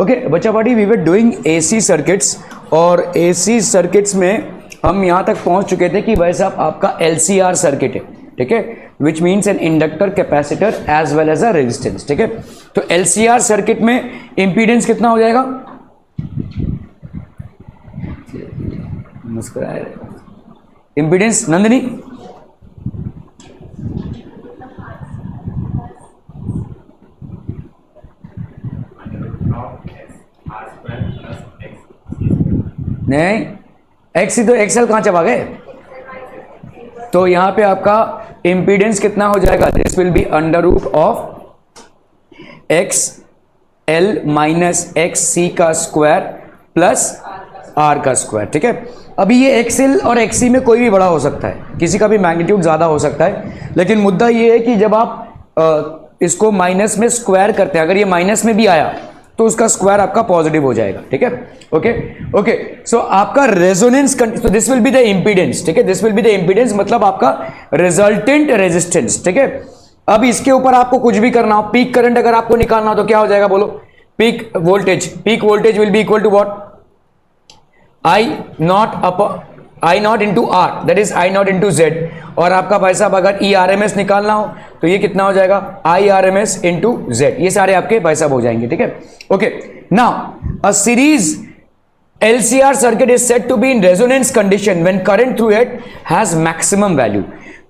Okay बच्चा party, we were doing AC circuits, और AC circuits में हम यहाँ तक पहुँच चुके थे कि भाई साहब आपका LCR सर्किट है, ठीक है, which means an inductor, capacitor as well as a resistance, ठीक है। तो LCR सर्किट में इंपीडेंस कितना हो जाएगा, मुस्कुराए इंपीडेंस नंदिनी, नहीं एक्स ही तो, एक्सएल कहां चबा गए, तो यहां पे आपका इंपीडेंस कितना हो जाएगा, this will be under root of X L minus X C का स्क्वायर प्लस आर का स्क्वायर, ठीक है। अभी ये एक्सएल और एक्सी में कोई भी बड़ा हो सकता है, किसी का भी मैग्नीट्यूड ज्यादा हो सकता है, लेकिन मुद्दा ये है कि जब आप इसको माइनस में स्क्वायर करते हैं, अगर ये माइनस में भी आया तो उसका स्क्वायर आपका पॉजिटिव हो जाएगा, ठीक है। ओके ओके, सो आपका रेजोनेंस, तो this will be the impedance, ठीक है, this will be the impedance, मतलब आपका रिजल्टेंट रेजिस्टेंस, ठीक है। अब इसके ऊपर आपको कुछ भी करना हो, पीक करंट अगर आपको निकालना हो तो क्या हो जाएगा बोलो, peak voltage will be equal to what, I not into R, that is I not into Z, और आपका भाई साहब अगर ERMS निकालना हो तो ये कितना हो जाएगा, IRMS इंटू Z, ये सारे आपके भाई साहब हो जाएंगे, ठीक है। Okay, now a series LCR circuit is said to be in resonance condition when current through it has maximum value.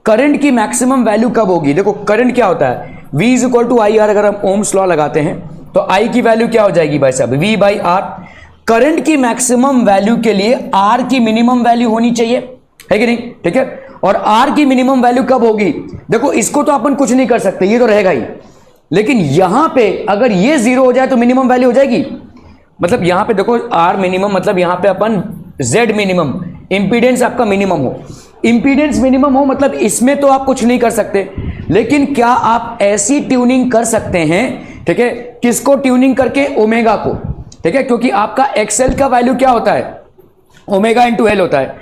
Current की मैक्सिमम वैल्यू कब होगी, देखो करंट क्या होता है, V is equal to IR, अगर हम ओम्स लॉ लगाते हैं तो I की वैल्यू क्या हो जाएगी भाई साहब, V बाई R। करंट की मैक्सिमम वैल्यू के लिए R की मिनिमम वैल्यू होनी चाहिए, है कि नहीं, ठीक है। और R की मिनिमम वैल्यू कब होगी, देखो इसको तो अपन कुछ नहीं कर सकते, ये तो रहेगा ही, लेकिन यहां पे अगर ये 0 हो जाए तो मिनिमम वैल्यू हो जाएगी, मतलब यहां पे देखो R मिनिमम, मतलब यहां पे अपन Z मिनिमम, इंपीडेंस आपका मिनिमम हो, इंपीडेंस मिनिमम हो, मतलब इसमें तो आप कुछ नहीं कर सकते, लेकिन क्या आप ऐसी ट्यूनिंग कर सकते हैं, ठीक है, किसको ट्यूनिंग करके, ओमेगा को, ठीक है, क्योंकि आपका XL का वैल्यू क्या होता है, ओमेगा इंटू एल होता है,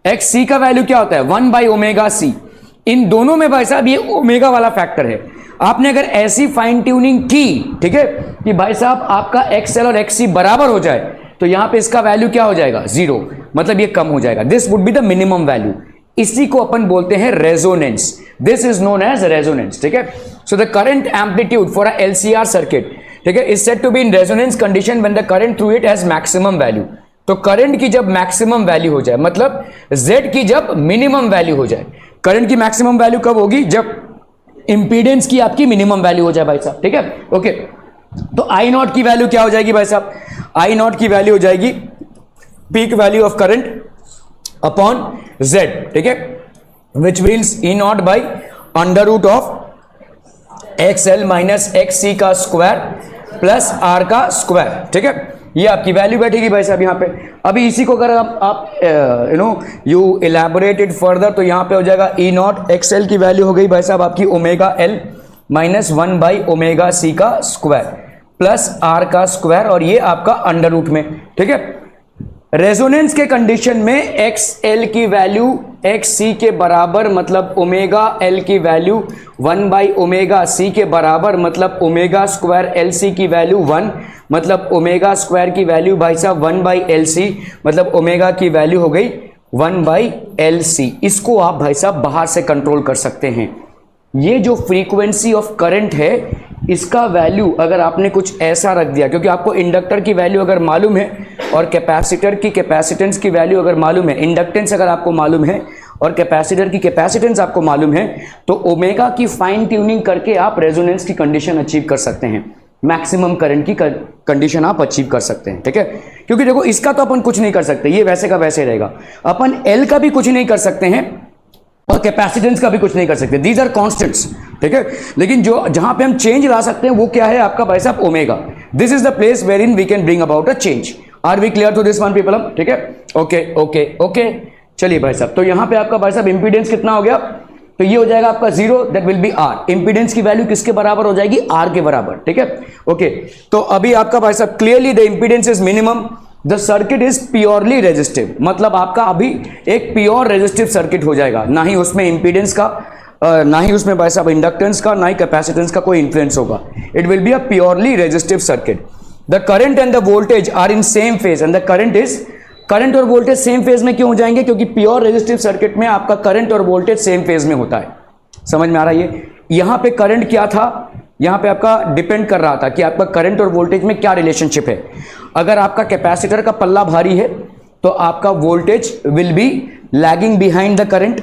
XC का वैल्यू क्या होता है, 1 बाई ओमेगा सी, इन दोनों में भाई साहब ये ओमेगा वाला फैक्टर है। आपने अगर ऐसी फाइन ट्यूनिंग की, ठीक है, कि भाई साहब आपका XL और XC बराबर हो जाए, तो यहां पे इसका वैल्यू क्या हो जाएगा, 0, मतलब ये कम हो जाएगा, this would be the minimum value, इसी को अपन बोलते हैं resonance, this is known as resonance, ठीक है। So the current amplitude for a LCR circuit, ठीक है, is said to be in resonance condition when the current through it has maximum value. तो करंट की जब मैक्सिमम वैल्यू हो जाए, मतलब Z की जब मिनिमम वैल्यू हो जाए, करंट की मैक्सिमम वैल्यू कब होगी, जब इंपीडेंस की आपकी मिनिमम वैल्यू हो जाए भाई साहब, ठीक है। ओके, तो I नॉट की वैल्यू क्या हो जाएगी भाई साहब, I नॉट की वैल्यू हो जाएगी peak value of current upon Z, ठीक है, which means E not by under root of XL minus XC का स्क्वायर प्लस R का स्क्वायर, ठीक है, ये आपकी वैल्यू बैठेगी भाई साहब यहाँ पे। अभी इसी को अगर आप यू इलेबोरेटेड फर्दर, तो यहाँ पे हो जाएगा E नॉट XL की वैल्यू हो गई भाई साहब आपकी omega L minus 1 by omega C का स्क्वायर प्लस R का स्क्वायर, और ये आपका अंडर रूट में, ठीक है। रेजोनेंस के कंडीशन में XL की वैल्यू XC के बराबर, मतलब ओमेगा L की वैल्यू 1 बाई ओमेगा C के बराबर, मतलब ओमेगा स्क्वायर LC की वैल्यू 1, मतलब ओमेगा स्क्वायर की वैल्यू भाई साहब 1 बाई LC, मतलब ओमेगा की वैल्यू हो गई 1 बाई LC। इसको आप भाई साहब बाहर से कंट्रोल कर सकते हैं। ये जो फ्रीक्वेंसी ऑफ करंट है, इसका वैल्यू अगर आपने कुछ ऐसा रख दिया, क्योंकि आपको इंडक्टर की वैल्यू अगर मालूम है और कैपेसिटर की कैपेसिटेंस की वैल्यू अगर मालूम है, इंडक्टेंस अगर आपको मालूम है और कैपेसिटर की कैपेसिटेंस आपको मालूम है, तो ओमेगा की फाइन ट्यूनिंग करके आप रेजोनेंस की कंडीशन अचीव कर सकते हैं, मैक्सिमम करंट की कंडीशन आप अचीव कर सकते हैं, ठीक है। क्योंकि देखो इसका तो अपन कुछ नहीं कर सकते, ये वैसे का वैसे रहेगा, अपन L का भी कुछ नहीं कर सकते हैं और कैपेसिटेंस का भी कुछ नहीं कर सकते, दीज आर कॉन्स्टेंट्स, ठीक है। लेकिन जो जहां पे हम चेंज ला सकते हैं वो क्या है आपका भाई साहब, omega, this is the place where in we can bring about a change. Are we clear to this one people, ठीक है। ओके ओके ओके, चलिए भाई साहब, तो यहां पे आपका भाई साहब इंपीडेंस कितना हो गया, तो ये हो जाएगा आपका 0, that will B R। Impedance की वैल्यू किसके बराबर हो जाएगी, R के बराबर, ठीक है। ओके, तो अभी आपका भाई साहब clearly the impedance is minimum, the circuit is purely resistive, मतलब आपका अभी एक प्योर रेजिस्टिव सर्किट हो जाएगा, ना ही उसमें इंपीडेंस का, ना ही उसमें भाई साहब इंडक्टेंस का, ना ही कैपेसिटेंस का कोई इन्फ्लुएंस होगा, it will be a purely resistive circuit. The current and the voltage are in same phase and the current और वोल्टेज सेम फेज में क्यों हो जाएंगे? क्योंकि प्योर रेजिस्टिव सर्किट में आपका करंट और वोल्टेज सेम फेज में होता है। समझ में आ रहा है ये? यहां पे करंट क्या था, यहां पे आपका डिपेंड कर रहा था कि आपका करंट और वोल्टेज में क्या रिलेशनशिप है। अगर आपका कैपेसिटर का पल्ला भारी है तो आपका voltage will B lagging behind the current,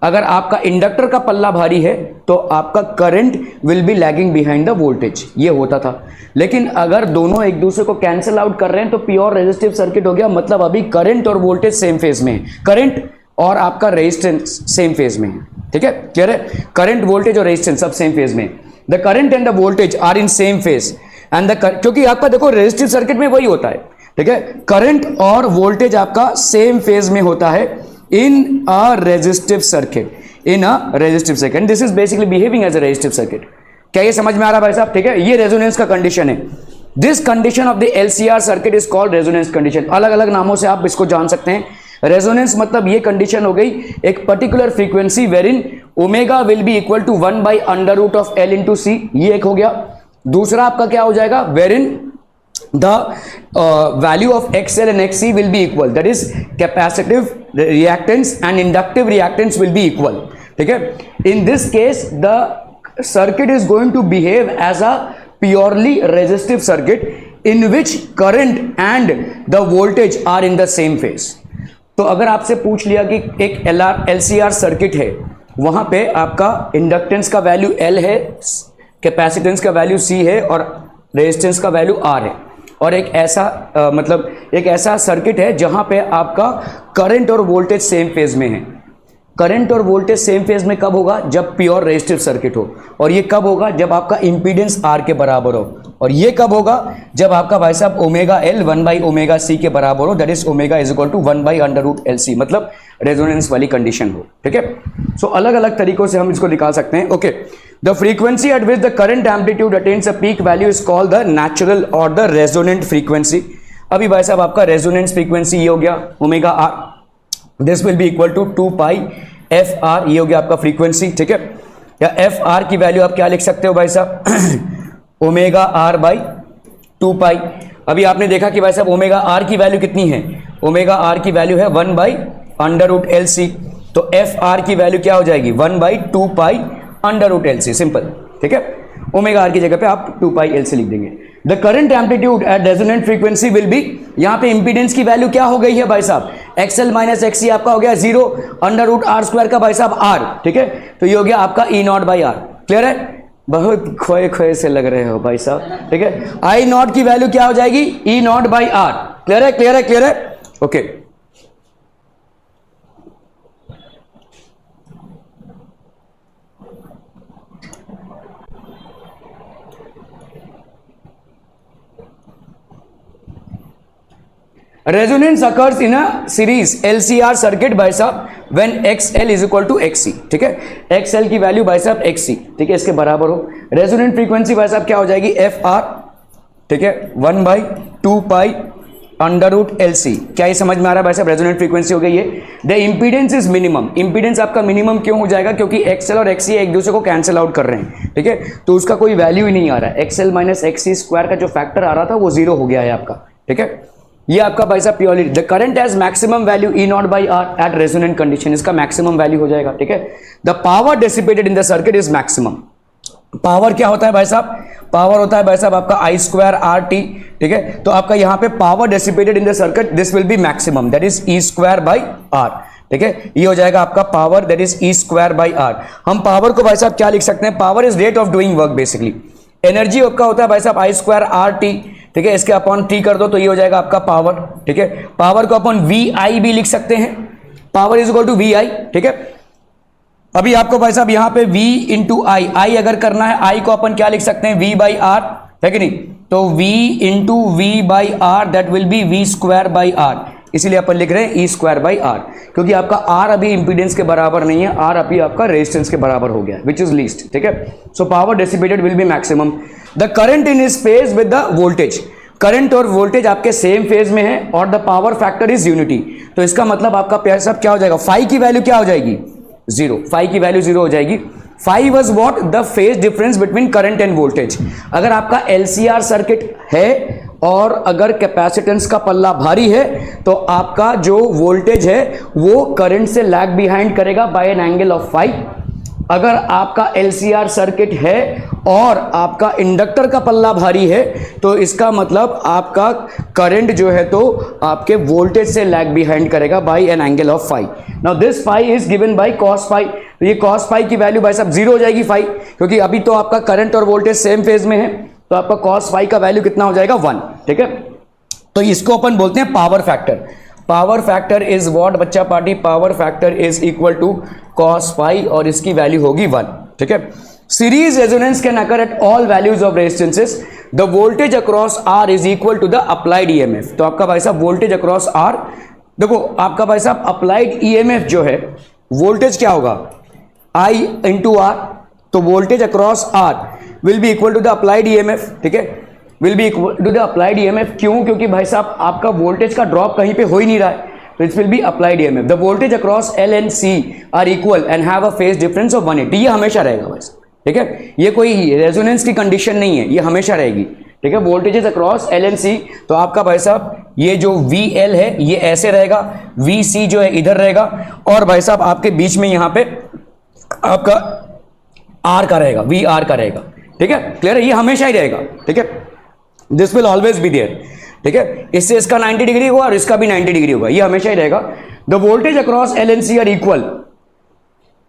अगर आपका इंडक्टर का पल्ला भारी है तो आपका current will B lagging behind the voltage, ये होता था। लेकिन अगर दोनों एक दूसरे को कैंसिल आउट कर रहे हैं तो प्योर रेजिस्टिव सर्किट हो गया, मतलब अभी करंट और वोल्टेज सेम फेज में है, करंट और आपका रेजिस्टेंस सेम फेज में है। ठीक है, क्लियर है? करंट, वोल्टेज और रेजिस्टेंस सब सेम फेज में। The current and the voltage are in same phase and the, क्योंकि आपका देखो रेजिस्टिव सर्किट में वही होता है। ठीक है, करंट और वोल्टेज आपका सेम फेज में होता है in a resistive circuit, in a resistive circuit, this is basically behaving as a resistive circuit. क्या ये समझ में आ रहा है भाई साहब? ठीक है, ये रेजोनेंस का कंडीशन है। This condition of the LCR circuit is called resonance condition. अलग अलग नामों से आप इसको जान सकते हैं। रेजोनेंस मतलब ये कंडीशन हो गई एक particular frequency wherein omega will be equal to 1 by under root of L into C, ये एक हो गया। दूसरा आपका क्या हो जाएगा, वेरिन the value of XL and XC will be equal, that is capacitive reactance and inductive reactance will be equal. ठीक है, in this case the circuit is going to behave as a purely resistive circuit in which current and the voltage are in the same phase. तो अगर आपसे पूछ लिया कि एक LCR circuit है, वहां पे आपका इंडक्टेंस का वैल्यू L है, कैपेसिटेंस का वैल्यू C है और रेजिस्टेंस का वैल्यू R है, और एक ऐसा मतलब एक ऐसा सर्किट है जहां पे आपका करंट और वोल्टेज सेम फेज में है। करंट और वोल्टेज सेम फेज में कब होगा? जब प्योर रेजिस्टिव सर्किट हो। और ये कब होगा? जब आपका इंपीडेंस R के बराबर हो। और ये कब होगा? जब आपका भाई साहब omega L 1 by omega C के बराबर हो, that is omega is equal to 1 by under root LC, मतलब रेजोनेंस वाली कंडीशन हो। ठीक है, सो अलग अलग तरीकों से हम इसको निकाल सकते हैं। Okay, the frequency at which the current amplitude attains a peak value is called the natural और द रेजोनेंट फ्रीक्वेंसी। अभी भाई साहब आपका रेजोनेंस फ्रीक्वेंसी ये हो गया omega R, this will be equal to 2 pi FR, ये हो गया आपका फ्रीक्वेंसी। ठीक है, या FR की वैल्यू आप क्या लिख सकते हो भाई साहब ओमेगा R बाई 2 पाई। अभी आपने देखा कि भाई साहब ओमेगा R की वैल्यू कितनी है? ओमेगा R की वैल्यू है 1 बाई अंडर रूट LC, तो FR की वैल्यू क्या हो जाएगी? 1 by 2 pi under root LC, simple. ठीक है, ओमेगा R की जगह पे आप 2 पाई LC लिख देंगे। The current amplitude at resonant frequency will be, यहां पे इंपीडेंस की वैल्यू क्या हो गई है भाई साहब? XL माइनस XC आपका हो गया 0, अंडर रूट R स्क्वायर का भाई साहब R। ठीक है, तो ये हो गया आपका E not by R। Clear है? बहुत खोए खोए से लग रहे हो भाई साहब। ठीक है, I नॉट की वैल्यू क्या हो जाएगी? E not by R। Clear है? क्लियर है? क्लियर है? Okay, resonance occurs in a series LCR circuit भाई साहब when XL is equal to XC। ठीक है, XL की वैल्यू भाई साहब XC, ठीक है, इसके बराबर हो। रेजोनेंट फ्रीक्वेंसी भाई साहब क्या हो जाएगी? FR। ठीक है, 1 by 2 pi under root LC। क्या ये समझ में आ रहा है भाई साहब? रेजोनेंट फ्रीक्वेंसी हो गई है। The impedance is minimum, impedance आपका मिनिमम क्यों हो जाएगा? क्योंकि XL और XC एक दूसरे को कैंसिल आउट कर रहे हैं। ठीक है, तो उसका कोई वैल्यू ही नहीं आ रहा है। XL माइनस XC स्क्वायर का जो फैक्टर आ रहा था वो 0 हो गया है आपका। ठीक है, ये आपका भाई साहब purely the current has maximum value E not by R at resonant condition, इसका मैक्सिमम वैल्यू हो जाएगा। ठीक है, the power dissipated in the circuit is maximum. Power क्या होता है भाई साहब? पावर होता है भाई साहब आपका I स्क्वायर RT। ठीक है, तो आपका यहां पे power dissipated in the circuit this will B maximum, that is E square by R। ठीक है, ये हो जाएगा आपका power, that is E square by R। हम पावर को भाई साहब क्या लिख सकते हैं? Power is rate of doing work basically. Energy आपका होता है भाई साहब I स्क्वायर RT। ठीक है, इसके अपॉन T कर दो तो ये हो जाएगा आपका पावर। ठीक है, पावर को अपन VI भी लिख सकते हैं, power is equal to VI। ठीक है, अभी आपको भाई साहब यहां पे V इंटू I अगर करना है, I को अपन क्या लिख सकते हैं? V बाई R, है कि नहीं? तो V into V by R that will B V square by R, इसीलिए अपन लिख रहे हैं E स्क्वायर बाई R, क्योंकि आपका R अभी इंपीडेंस के बराबर नहीं है, R अभी आपका रेजिस्टेंस के बराबर हो गया, विच इज लीस्ट। ठीक है, so power dissipated will be maximum. The current in is phase with the voltage, current और वोल्टेज आपके सेम फेज में है और the power factor is unity, तो इसका मतलब आपका प्यारे साहब क्या हो जाएगा? फाई की वैल्यू क्या हो जाएगी? 0। फाई की वैल्यू 0 हो जाएगी। Phi was what? The phase difference between current and voltage. अगर आपका LCR सर्किट है और अगर कैपेसिटेंस का पल्ला भारी है तो आपका जो वोल्टेज है वो करंट से लैग बिहाइंड करेगा by an angle of phi. अगर आपका LCR सर्किट है और आपका इंडक्टर का पल्ला भारी है तो इसका मतलब आपका करंट जो है तो आपके वोल्टेज से लैग बिहाइंड करेगा by an angle of phi. Now this phi is given by cos phi. तो ये कॉस फाई की वैल्यू भाई साहब 0 हो जाएगी फाई, क्योंकि अभी तो आपका करंट और वोल्टेज सेम फेज में है, तो आपका कॉस फाई का वैल्यू कितना हो जाएगा 1। ठीक है, तो इसको अपन बोलते हैं power factor. Power factor is what बच्चा party? Power factor is equal to cos phi और इसकी वैल्यू होगी 1। ठीक है, series resonance can occur at all values of resistances. The voltage across R is equal to the applied EMF. तो आपका भाई साहब वोल्टेज अक्रॉस आर, देखो आपका भाई साहब अप्लाइड ईएमएफ जो है वोल्टेज क्या होगा? I into R. तो voltage across R will be equal to the applied EMF. ठीक है, will be equal to the applied EMF. क्यों? क्योंकि भाई साहब आपका वोल्टेज का ड्रॉप कहीं पे हो ही नहीं रहा है, तो it will be applied EMF. The voltage across L and C are equal and have a phase difference of 180। ये हमेशा रहेगा भाई साहब। ठीक है, ये कोई रेजोनेंस की कंडीशन नहीं है, ये हमेशा रहेगी। ठीक है, voltages across L and C, तो आपका भाई साहब ये जो VL है ये ऐसे रहेगा, VC जो है इधर रहेगा, और भाई साहब आपके बीच में यहां पे आपका R का रहेगा, VR का रहेगा। ठीक है, क्लियर है? ये हमेशा ही रहेगा। ठीक है, this will always be there. ठीक है, इससे इसका 90 डिग्री होगा और इसका भी 90 डिग्री होगा, ये हमेशा ही रहेगा। The voltage across L and C are equal,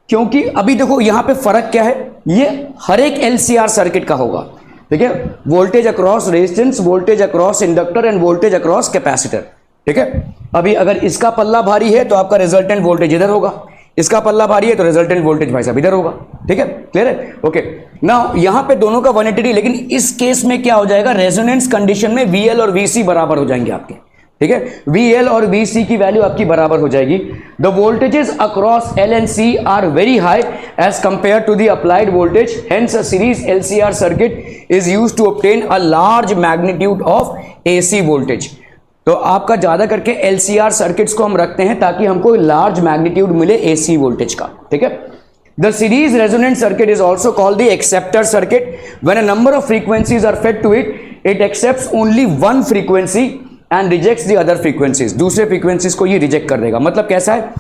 क्योंकि अभी देखो यहां पे फर्क क्या है, ये हर एक LCR सर्किट का होगा। ठीक है, voltage across resistance, voltage across inductor end voltage across capacitor. ठीक है, अभी अगर इसका पल्ला भारी है तो आपका रिजल्टेंट वोल्टेज इधर होगा, इसका पल्ला भारी है तो रिजल्टेंट वोल्टेज भाई साहब इधर होगा। ठीक है, क्लियर है? ओके, नाउ यहां पे दोनों का 180, लेकिन इस केस में क्या हो जाएगा? रेजोनेंस कंडीशन में VL और VC बराबर हो जाएंगे आपके। ठीक है, VL और VC की वैल्यू आपकी बराबर हो जाएगी। The voltages across L and C are very high as compare to the applied voltage, hence a series LCR circuit is used to obtain a large magnitude of AC voltage. तो आपका ज्यादा करके LCR circuits को हम रखते हैं ताकि हमको लार्ज मैग्नीट्यूड मिले AC वोल्टेज का। ठीक है, the series resonant circuit is also called the acceptor circuit. When a number of frequencies are fed to it, it accepts only one frequency and rejects the other frequencies. दूसरे frequencies को ये reject कर देगा। मतलब कैसा है?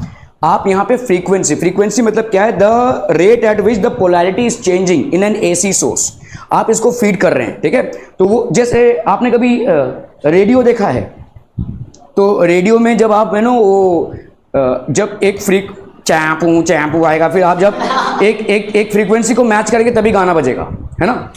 आप यहां पे फ्रीक्वेंसी मतलब क्या है? The rate at which the polarity is changing in an AC source. आप इसको फीड कर रहे हैं। ठीक है, तो वो जैसे आपने कभी रेडियो देखा है, तो रेडियो में जब आप है ना वो जब एक चैम्पू चैम्पू आएगा, फिर आप जब एक फ्रीक्वेंसी को मैच करेंगे तभी गाना बजेगा, है ना?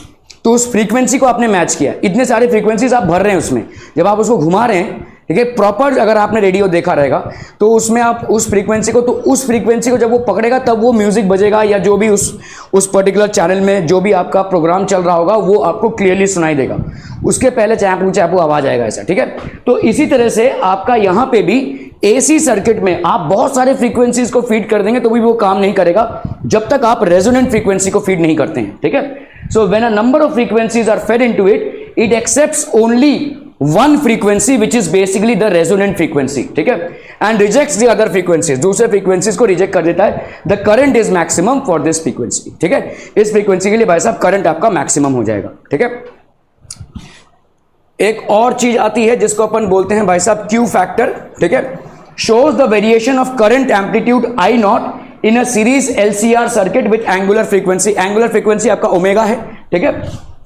तो उस फ्रीक्वेंसी को आपने मैच किया, इतने सारे फ्रीक्वेंसीज आप भर रहे हैं उसमें, जब आप उसको घुमा रहे हैं, ठीक है, प्रॉपर अगर आपने रेडियो देखा रहेगा तो उसमें आप उस फ्रीक्वेंसी को, तो उस फ्रीक्वेंसी को जब वो पकड़ेगा तब वो म्यूजिक बजेगा, या जो भी उस पर्टिकुलर चैनल में जो भी आपका प्रोग्राम चल रहा होगा वो आपको क्लियरली सुनाई देगा। उसके पहले चैपू चैपू आवाज आएगा ऐसा। ठीक है, तो इसी तरह से आपका यहां पे भी AC सर्किट में आप बहुत सारे फ्रीक्वेंसीज को फीड कर देंगे तो भी वो काम नहीं करेगा जब तक आप रेजोनेंट फ्रीक्वेंसी को फीड नहीं करते हैं। ठीक है, so when a number of frequencies are fed into it, it accepts only one frequency which is basically the resonant frequency, ठीक है, and rejects the other frequencies, दूसरे frequencies को reject कर देता है। the current is maximum for this frequency, ठीक है, इस frequency के लिए भाई साहब current आपका maximum हो जाएगा। ठीक है, एक और चीज आती है जिसको अपन बोलते हैं भाई साहब Q factor, ठीक है, shows the variation of current amplitude I naught in a series LCR circuit with angular frequency, angular frequency आपका ओमेगा है, ठीक है,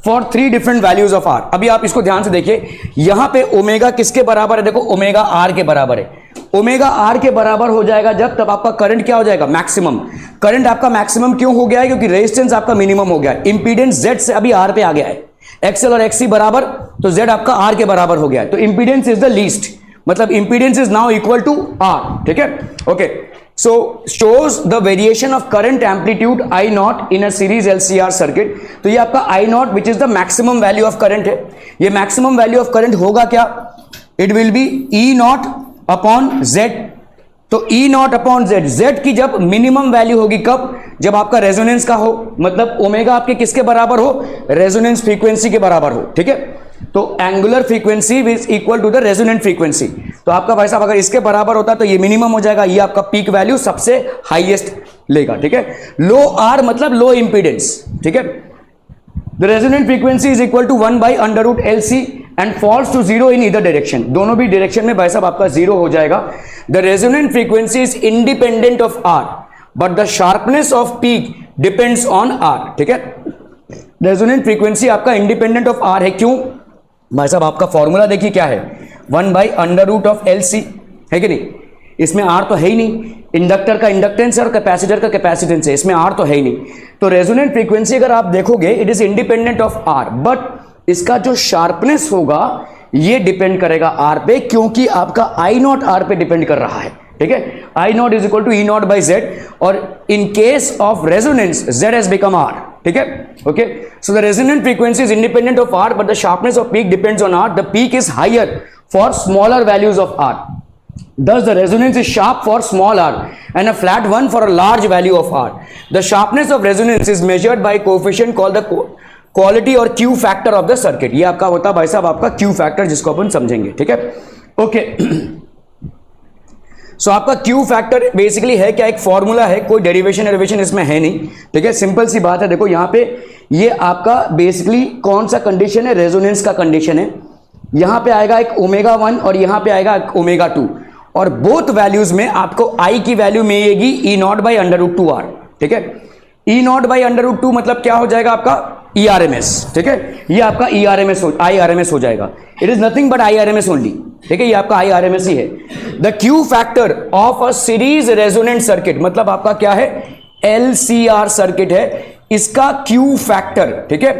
for 3 different values of R. अभी आप इसको ध्यान से देखिए, यहां पे ओमेगा किसके बराबर है? देखो ओमेगा आर के बराबर है। ओमेगा आर के बराबर हो जाएगा जब तब आपका करंट क्या हो जाएगा? मैक्सिमम। करंट आपका मैक्सिमम क्यों हो गया है? क्योंकि रेजिस्टेंस आपका मिनिमम हो गया है। इंपीडेंस जेड से अभी आर पे आ गया है, एक्सएल और एक्ससी बराबर, तो जेड आपका आर के बराबर हो गया है, तो इंपीडेंस इज द लीस्ट, मतलब impedance is now equal to R. ठीक है, okay, so shows the variation of current amplitude I naught in a series LCR circuit। तो ये आपका I naught which is the maximum value of current है। ये maximum value of current होगा क्या? It will be E naught upon Z। तो E naught upon Z, Z की जब मिनिमम वैल्यू होगी कब? जब आपका रेजोनेंस का हो, मतलब ओमेगा आपके किसके बराबर हो? रेजोनेंस फ्रीक्वेंसी के बराबर हो। ठीक है, तो angular frequency is equal to the resonant frequency. तो आपका भाई साहब अगर इसके बराबर होता है तो ये मिनिमम हो जाएगा, ये आपका पीक वैल्यू सबसे हाईएस्ट लेगा। ठीक है, लो आर मतलब लो इंपीडेंस। ठीक है, the resonant frequency is equal to 1 by under root LC and falls to zero in either direction, दोनों भी डायरेक्शन में भाई साहब आपका जीरो हो जाएगा. The resonant frequency is independent of R but the sharpness of peak depends on R. ठीक है, रेजोनेंट फ्रीक्वेंसी आपका इंडिपेंडेंट ऑफ आर है. क्यों भाई साहब, आपका फॉर्मूला देखिए क्या है, 1/√LC है कि नहीं. इसमें आर तो है ही नहीं, इंडक्टर का इंडक्टेंस है और कैपेसिटर का कैपेसिटेंस है, इसमें आर तो है ही नहीं. तो रेजोनेंट फ्रीक्वेंसी अगर आप देखोगे it is independent of R, but इसका जो शार्पनेस होगा ये डिपेंड करेगा आर पे, क्योंकि आपका आई नॉट आर पे डिपेंड कर रहा है. ठीक है, I naught is equal to E naught by Z, और in case of resonance Z has become R. ठीक है, okay. So the resonant frequency is independent of R but the sharpness of peak depends on R. The peak is higher for smaller values of R. Thus, the resonance is sharp for small r and a flat one for a large value of r. The sharpness of resonance is measured by a coefficient called the quality or Q factor of the circuit. ये आपका होता है भाई साहब आपका Q factor, जिसको अपन समझेंगे. ठीक है, ओके. सो आपका Q factor बेसिकली है क्या, एक फॉर्मूला है, कोई डेरिवेशन इसमें है नहीं. ठीक है, सिंपल सी बात है. देखो यहाँ पे ये आपका बेसिकली कौन सा कंडीशन है, रेजोनेंस का कंडीशन है. यहां पे आएगा एक ω1 और यहां पे आएगा एक ω2, और बोथ वैल्यूज में आपको I की वैल्यू मिलेगी E0/√2R. ठीक है, E0/√2 मतलब क्या हो जाएगा आपका ERMS. ठीक है, ये आपका IRMS हो जाएगा. It is nothing but IRMS only. ठीक है, ये आपका IRMS ही है. The Q factor of a series resonant circuit, मतलब आपका क्या है, LCR सर्किट है, इसका Q फैक्टर, ठीक है,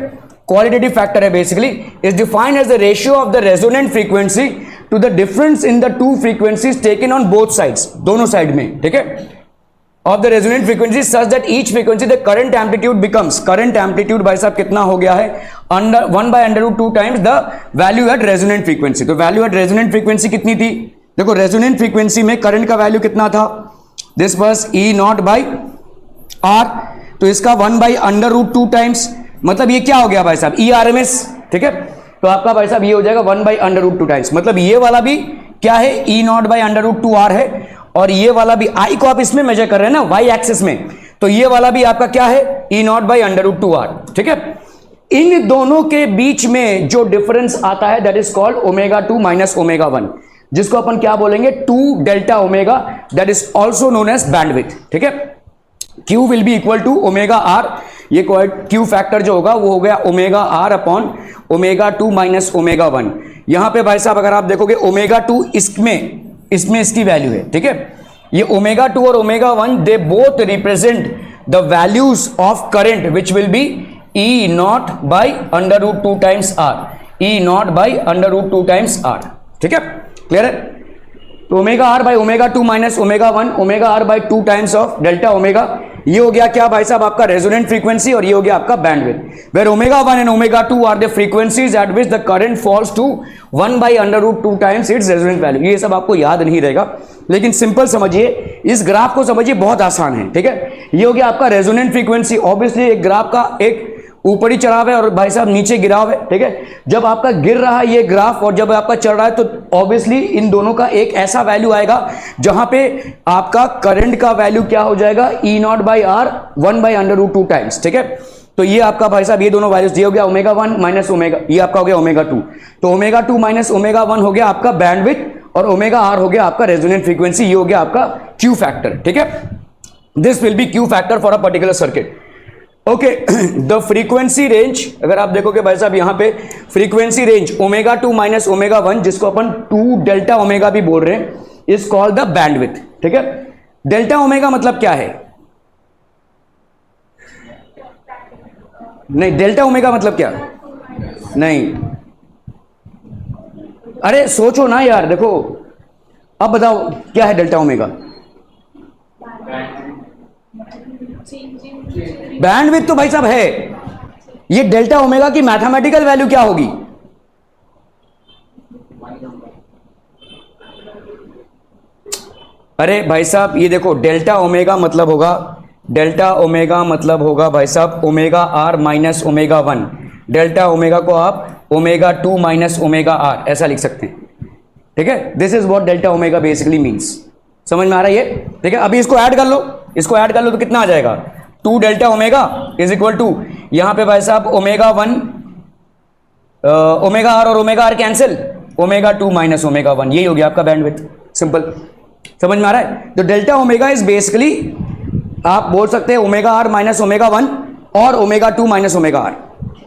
क्वालिटेटिव फैक्टर है basically, is defined as the ratio of the resonant frequency to the difference in the two frequencies taken on both sides, दोनों साइड में. ठीक है, of the resonant frequency such that each frequency the current amplitude becomes, current amplitude भाई साहब कितना हो गया है, 1/√2 times the value at resonant frequency. तो वैल्यू एट रेजोनेंट फ्रीक्वेंसी कितनी थी, देखो रेजोनेंट फ्रीक्वेंसी में करंट का वैल्यू कितना था, दिस वाज E0/R. तो इसका 1/√2 टाइम्स, मतलब ये क्या हो गया भाई साहब, ERMS. ठीक है, तो आपका भाई साहब ये हो जाएगा 1/√2 टाइम्स, मतलब ये वाला भी क्या है, E0/√2R है, और ये वाला भी, I को आप इसमें मेजर कर रहे हैं ना, Y एक्सिस में, तो ये वाला भी आपका क्या है, E0/√2R. ठीक है, इन दोनों के बीच में जो डिफरेंस आता है दैट इज कॉल्ड ω2 माइनस ω1, जिसको अपन क्या बोलेंगे, 2Δω, that is also known as bandwidth. ठीक है, Q will be equal to ω/R. ये Q फैक्टर जो होगा वो हो गया ω/R अपॉन ω2 माइनस ω1. यहां पे भाई साहब अगर आप देखोगे ω2 इसमें इसकी वैल्यू है. ठीक है, ये ω2 और ω1 they both represent the values of current which will be E0/√2 times R, E0/√2 times R. ठीक है, क्लियर है. तो ω/ω2 minus ω1, ω/2 times of delta omega, ये हो गया क्या भाई साहब आपका रेजोनेंट फ्रीक्वेंसी, और ये हो गया आपका bandwidth. Where ω1 and ω2 are the frequencies at which the current falls to 1/√2 times its resonant value. ये सब आपको याद नहीं रहेगा, लेकिन सिंपल समझिए, इस ग्राफ को समझिए, बहुत आसान है. ठीक है, ये हो गया आपका रेजोनेंट फ्रीक्वेंसी. ऑब्वियसली एक ग्राफ का एक ऊपरी चढ़ाव है और भाई साहब नीचे गिराव है. ठीक है, जब आपका गिर रहा है ये ग्राफ और जब आपका चढ़ रहा है, तो ऑब्वियसली इन दोनों का एक ऐसा वैल्यू आएगा जहां पे आपका करंट का वैल्यू क्या हो जाएगा, E0/R 1/√2 टाइम्स. ठीक है, तो ये आपका भाई साहब ये दोनों वैल्यूज, ये हो गया ω1 माइनस ओमेगा, ये आपका हो गया ω2. तो ω2 माइनस ω1 हो गया आपका बैंडविड्थ, और ω/R हो गया आपका रेजोनेंट फ्रीक्वेंसी, ये हो गया आपका Q फैक्टर. ठीक है, this will B Q factor for a particular circuit. Okay, the frequency range, अगर आप देखोगे भाई साहब यहां पे फ्रीक्वेंसी रेंज ω2 माइनस ω1, जिसको अपन 2Δω भी बोल रहे हैं, इज कॉल्ड द बैंडविड्थ. ठीक है, Δω मतलब क्या है, नहीं Δω मतलब क्या, नहीं, अरे सोचो ना यार, देखो अब बताओ क्या है Δω. बैंडविड्थ तो भाई साहब है, ये Δω की मैथमेटिकल वैल्यू क्या होगी, अरे भाई साहब ये देखो Δω मतलब होगा, Δω मतलब होगा भाई साहब ω/R माइनस ω1. Δω को आप ω2 माइनस ω/R ऐसा लिख सकते हैं. ठीक है, this is what Δω basically means. समझ में आ रहा है ये. ठीक है, अभी इसको ऐड कर लो, इसको ऐड कर लो तो कितना आ जाएगा, 2Δω इज इक्वल टू, यहां पे भाई साहब ω1 ओमेगा आर और omega R cancel, omega 2 minus omega 1, यही हो गया आपका बैंडविड्थ। सिंपल, समझ में आ रहा है? तो डेल्टा ओमेगा इज बेसिकली आप बोल सकते हैं ओमेगा आर माइनस ओमेगा 1 और omega 2 minus omega R,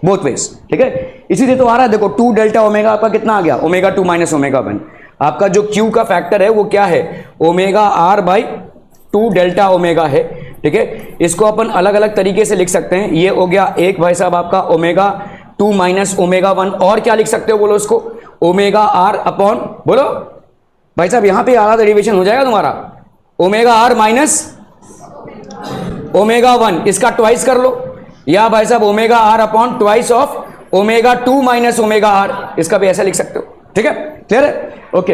both ways, ठीक है। इसीलिए तो आ रहा है, देखो 2 डेल्टा ओमेगा आपका कितना आ गया, ओमेगा 2 माइनस ओमेगा 1। आपका जो क्यू का फैक्टर है वो क्या है, omega R by 2 delta omega है, ठीक है। इसको अपन अलग अलग तरीके से लिख सकते हैं। ये हो गया एक भाई साहब आपका ओमेगा 2 माइनस ओमेगा 1, और क्या लिख सकते हो बोलो उसको, ओमेगा आर अपॉन, बोलो भाई साहब, यहां पे आधा डेरिवेशन हो जाएगा तुम्हारा, ओमेगा आर माइनस ओमेगा 1, इसका ट्वाइस कर लो, या भाई साहब omega R upon twice of omega 2 minus omega R, इसका भी ऐसा लिख सकते हो, ठीक है। क्लियर है? ओके।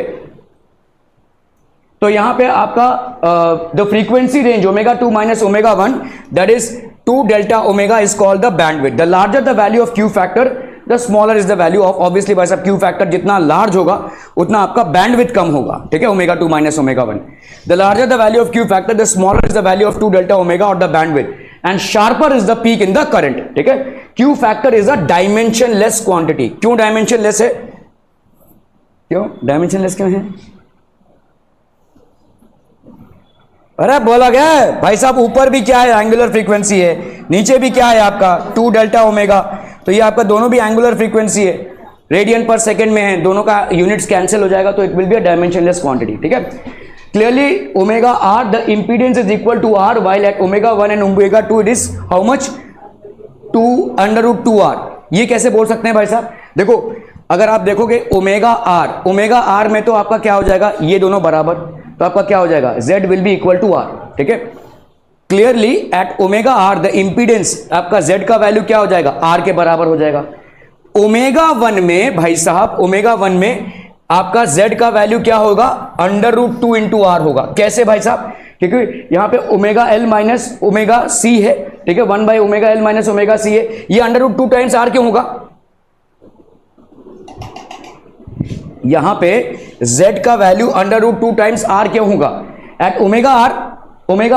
तो यहां पे आपका the frequency range omega 2 minus omega 1, that is 2 delta omega is called the bandwidth. The larger the value of Q factor the smaller is the value of, obviously भाई साहब क्यू फैक्टर जितना large होगा उतना आपका bandwidth कम होगा, ठीक है, omega 2 minus omega 1। The larger the value of Q factor the smaller is the value of 2 delta omega और the bandwidth, and sharper is the peak in the current, ठीक है। Q factor is a dimensionless quantity. क्यों dimensionless है, क्यों dimensionless क्यों है? अरे बोला गया है भाई साहब, ऊपर भी क्या है, एंगुलर फ्रीक्वेंसी है, नीचे भी क्या है आपका 2 डेल्टा ओमेगा, तो ये आपका दोनों भी एंगुलर फ्रीक्वेंसी है, रेडियन पर सेकंड में है, दोनों का यूनिट्स कैंसिल हो जाएगा, तो it will be a dimensionless quantity, ठीक है। Clearly omega R the impedance is equal to R, while at omega 1 and omega 2 it is how much, 2 under root 2 R. ये कैसे बोल सकते हैं भाई साहब, देखो अगर आप देखोगे ओमेगा आर में तो आपका क्या हो जाएगा, ये दोनों बराबर, तो आपका क्या हो जाएगा, Z will be equal to R, ठीक है। Clearly at omega R the impedance आपका Z का वैल्यू क्या हो जाएगा, R के बराबर हो जाएगा। ओमेगा 1 में भाई साहब, ओमेगा 1 में आपका Z का वैल्यू क्या होगा, अंडर रूट 2 इंटू आर होगा। कैसे भाई साहब, क्योंकि यहां पे omega L minus omega C है, ठीक है, 1 by omega L minus omega C है, ये अंडर रूट 2 टाइम्स R क्यों होगा, यहां पे Z का value under root 2 times R क्यों होगा, एट ओमेगा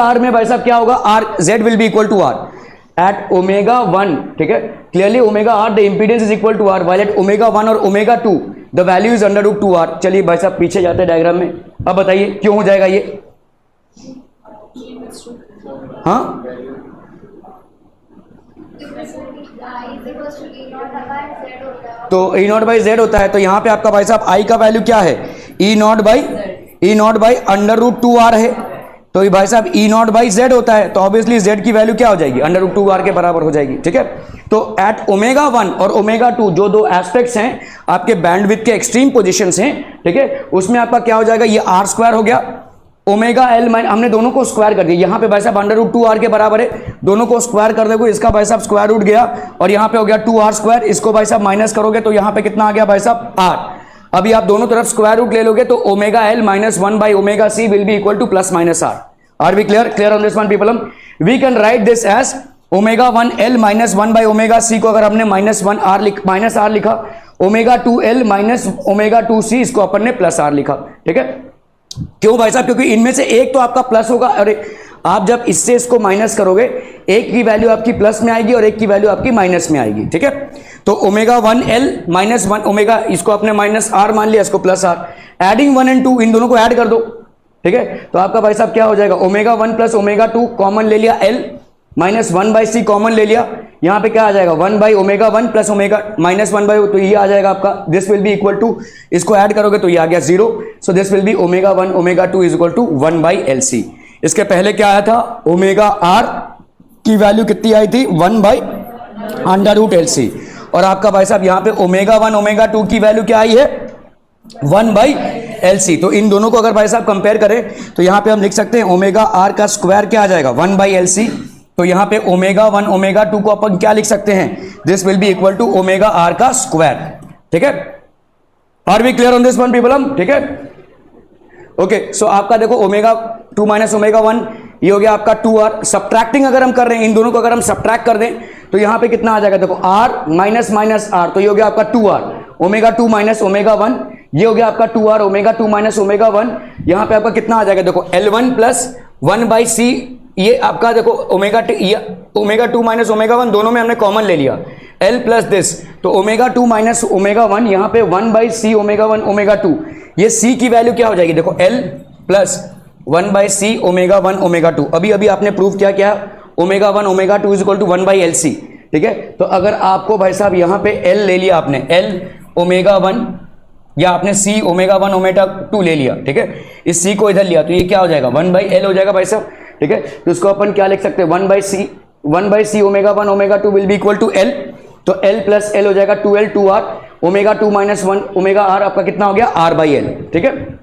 आर में भाई साहब क्या होगा, R Z will be equal to R at omega 1, ठीक है। Clearly omega R the impedance is equal to R, while at omega 1 और omega 2 the value is under root 2 R। चलिए भाई साहब पीछे जाते हैं डायग्राम में, अब बताइए क्यों हो जाएगा ये, हाँ तो ई नॉट बाई जेड होता है, तो यहां पे आपका भाई साहब आई का वैल्यू क्या है, E naught by under root 2 R है, तो भाई साहब ई नॉट बाई जेड होता है, तो ऑब्वियसली जेड की वैल्यू क्या हो जाएगी, अंडर रूट 2 आर के बराबर हो जाएगी, ठीक है। तो एट ओमेगा 1 और ओमेगा 2 जो दो एस्पेक्ट्स हैं आपके बैंडविड्थ के एक्सट्रीम पोजीशंस हैं, ठीक है, उसमें आपका क्या हो जाएगा, ये आर स्क्वायर हो गया, ओमेगा एल माइनस, हमने दोनों को स्क्वायर कर दिया, यहां पे भाई साहब अंडर रूट 2 आर के बराबर है, दोनों को स्क्वायर कर दोगे, इसका भाई साहब स्क्वायर रूट गया और यहां पे हो गया 2 आर स्क्वायर, इसको भाई साहब माइनस करोगे तो यहां पे कितना आ गया भाई साहब आर। अभी आप दोनों तरफ स्क्वायर रूट ले लोगे तो omega L minus 1 by omega C will be equal to plus minus R. Are we clear on this one people? We can write this as omega 1 L minus 1 by omega C को अगर हमने minus R लिखा, omega 2 L minus omega 2 C इसको अपन ने plus are लिखा, ठीक है। क्यों भाई साहब, क्योंकि इनमें से एक तो आपका प्लस होगा, अरे आप जब इससे इसको माइनस करोगे एक की वैल्यू आपकी प्लस में आएगी और एक की वैल्यू आपकी माइनस में आएगी, ठीक है। तो ओमेगा 1 एल माइनस 1 ओमेगा, इसको आपने माइनस आर मान लिया, इसको प्लस आर, एडिंग 1 एंड 2 इन दोनों को ऐड कर दो, ठीक है। तो आपका भाई साहब क्या हो जाएगा, ओमेगा 1 प्लस ओमेगा 2 कॉमन ले लिया, L minus 1 by C common ले लिया, यहां पे क्या आ जाएगा 1 by omega 1 plus omega minus 1 by, तो ये आ जाएगा आपका, this will be equal to, इसको ऐड करोगे तो ये आ गया 0, so this will be omega 1 omega 2 is equal to 1 by L C. इसके पहले क्या आया था, ओमेगा आर की वैल्यू कितनी आई थी, 1 by under root L C, और आपका भाई साहब यहां पे ओमेगा 1 ओमेगा 2 की वैल्यू क्या आई है, 1 बाई एल सी। तो इन दोनों को अगर भाई साहब कंपेयर करें तो यहां पे हम लिख सकते हैं ओमेगा आर का स्क्वायर क्या आ जाएगा, 1 बाई एल सी, तो यहां पे ओमेगा 1 ओमेगा 2 को अपन क्या लिख सकते हैं, this will be equal to omega R का स्क्वायर, ठीक है। Are we clear on this one people? ठीक है, ओके। सो आपका देखो ओमेगा 2 माइनस ओमेगा 1 ये हो गया आपका 2 आर। सब्ट्रैक्टिंग अगर हम कर रहे हैं इन दोनों को, अगर हम सब्ट्रैक्ट कर दें तो यहां पे कितना आ जाएगा, देखो आर माइनस माइनस आर, तो ये हो गया आपका 2 आर, ओमेगा 2 माइनस ओमेगा 1 ये हो गया आपका 2 आर, ओमेगा 2 माइनस ओमेगा 1, यहां पे आपका कितना आ जाएगा, देखो L1 प्लस 1 बाई सी, ये आपका देखो ओमेगा 2 माइनस ओमेगा 1 दोनों में हमने कॉमन ले लिया, एल प्लस दिस, तो ओमेगा 2 माइनस ओमेगा 1, यहाँ पे 1 बाई सी ओमेगा 1 ओमेगा 2, ये सी की वैल्यू क्या हो जाएगी, देखो L plus 1 by C omega 1 omega 2। अभी अभी आपने प्रूव क्या omega 1 omega 2 is equal to 1 by L C, ठीक है। तो अगर आपको भाई साहब यहाँ पे एल ले लिया आपने, एल ओमेगा 1 या आपने सी ओमेगा 1 ओमेगा 2 ले लिया, ठीक है, इस सी को इधर लिया, तो ये क्या हो जाएगा 1 बाई एल हो जाएगा भाई साहब, ठीक है। तो इसको अपन क्या लिख सकते हैं, 1 by C omega 1 omega 2 will be equal to L, तो एल प्लस एल हो जाएगा 2L 2R, omega 2 minus 1 omega are आपका कितना हो गया R बाई एल, ठीक है।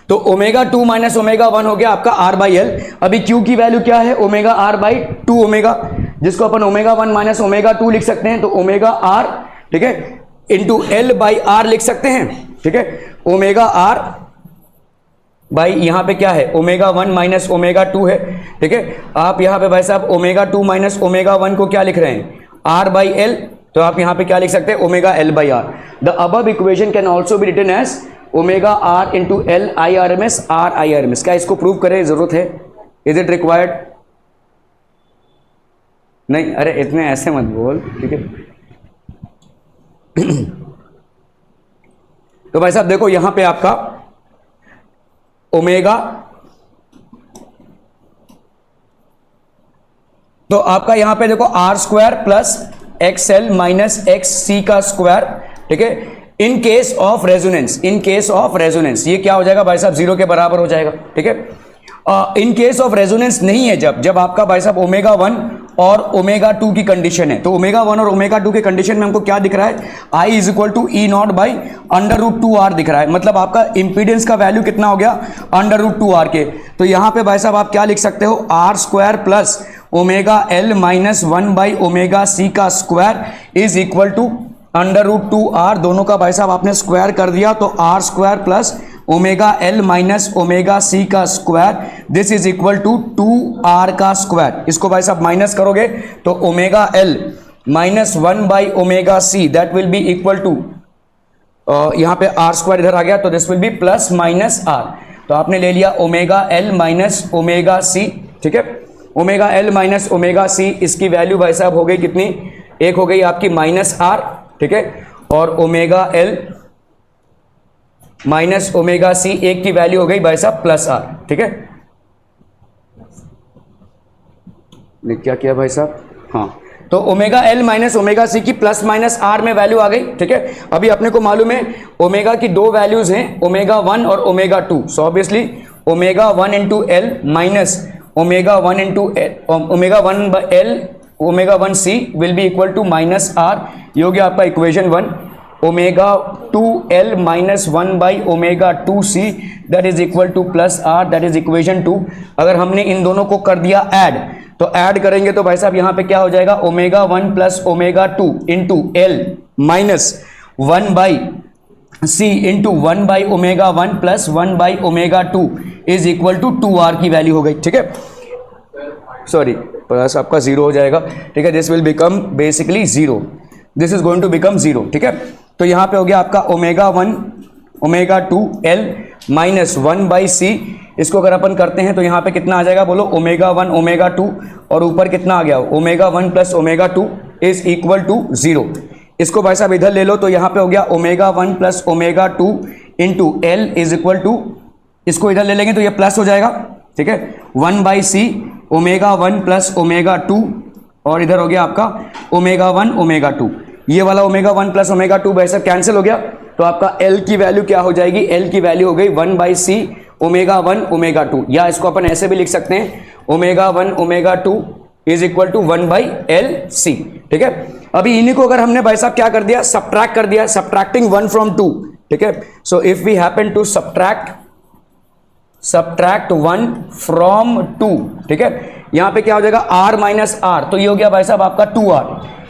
तो ओमेगा 2 माइनस ओमेगा 1 हो गया आपका R बाई एल। अभी Q की वैल्यू क्या है, ओमेगा R बाई 2 ओमेगा, जिसको अपन ओमेगा 1 माइनस ओमेगा 2 लिख सकते हैं, तो ओमेगा R, ठीक है, इंटू एल बाई आर लिख सकते हैं, ठीक है। ओमेगा R भाई यहाँ पे क्या है, ओमेगा 1 माइनस ओमेगा 2 है, ठीक है। आप यहाँ पे भाई साहब ओमेगा 2 माइनस ओमेगा 1 को क्या लिख रहे हैं, R बाई एल, तो आप यहाँ पे क्या लिख सकते हैं, omega L by R. The above equation can also be written as omega R into L I R M S R I R M S. क्या इसको प्रूव करें, जरूरत है, इज इट रिक्वायर्ड? नहीं, अरे इतने ऐसे मत बोल, ठीक है। तो भाई साहब देखो यहाँ पे आपका ओमेगा, तो आपका यहां पे देखो R square plus X L minus X C का स्क्वायर, ठीक है, in case of resonance, in case of resonance ये क्या हो जाएगा भाई साहब, 0 के बराबर हो जाएगा, ठीक है। इन केस ऑफ रेजोनेंस नहीं है, जब आपका भाई साहब ओमेगा 1 और ओमेगा 2 की कंडीशन है, तो ओमेगा 1 और ओमेगा 2 के कंडीशन में हमको क्या दिख रहा है, I is equal to E naught by under root 2 R दिख रहा है, मतलब आपका इंपीडेंस का वैल्यू कितना हो गया, अंडर रूट 2 आर के। तो यहां पे भाई साहब आप क्या लिख सकते हो, R square plus omega L minus 1 by omega C का square is equal to under root 2 R, दोनों का भाई साहब आपने स्क्वायर कर दिया, तो R square plus omega L minus omega C का square, this is equal to 2 R का स्क्वायर। इसको भाई साहब माइनस करोगे तो omega L minus 1 by omega C that will be equal to, यहां पे आर स्क्वायर इधर आ गया, तो this will be plus minus R. तो आपने ले लिया omega L minus omega C, ठीक है, omega L minus omega C, इसकी वैल्यू भाई साहब हो गई कितनी, एक हो गई आपकी माइनस आर, ठीक है, और omega L minus omega C एक की वैल्यू हो गई भाई साहब प्लस आर, ठीक है। क्या किया भाई साहब, हाँ, तो omega L minus omega C की प्लस माइनस आर में वैल्यू आ गई, ठीक है। अभी अपने को मालूम है ओमेगा की दो वैल्यूज हैं, ओमेगा 1 और omega 2, so obviously omega 1 into L minus omega 1 into omega 1 L omega 1 C will be equal to minus R, ये हो गया आपका equation 1। Omega 2 L minus 1 by omega 2 C that is equal to plus R, that is equation 2। अगर हमने इन दोनों को कर दिया ऐड, तो ऐड करेंगे तो भाई साहब यहाँ पे क्या हो जाएगा, omega 1 plus omega 2 into L minus 1 by C into 1 by omega 1 plus 1 by omega 2 is equal to 2r की वैल्यू हो गई, ठीक है। सॉरी, प्लस आपका 0 हो जाएगा, ठीक है, this will become basically 0, this is going to become 0, ठीक है। तो यहाँ पे हो गया आपका omega 1 omega 2 L minus 1 by C, इसको अगर अपन करते हैं तो यहाँ पे कितना आ जाएगा बोलो, ओमेगा 1 ओमेगा 2, और ऊपर कितना आ गया, omega 1 plus omega 2 is equal to 0। इसको भाई साहब इधर ले लो, तो यहाँ पे हो गया omega 1 plus omega 2 into L is equal to, इसको इधर ले लेंगे तो ये प्लस हो जाएगा, ठीक है, 1 by C omega 1 plus omega 2, और इधर हो गया आपका ओमेगा 1 ओमेगा 2, ये वाला ओमेगा 1 प्लस ओमेगा 2 भाई साहब कैंसिल हो गया, तो आपका एल की वैल्यू क्या हो जाएगी, एल की वैल्यू हो गई 1 बाई सी ओमेगा 1 ओमेगा 2, या इसको अपन ऐसे भी लिख सकते हैं, omega 1 omega 2 is equal to 1 by L C, ठीक है। अभी इन्हीं को अगर हमने भाई साहब क्या कर दिया, सब्ट्रैक्ट कर दिया, सब्ट्रैक्टिंग 1 फ्रॉम 2, ठीक है। So if we happen to subtract 1 from 2, ठीक है, यहां पे क्या हो जाएगा, r माइनस आर, तो ये हो गया भाई साहब आपका 2r,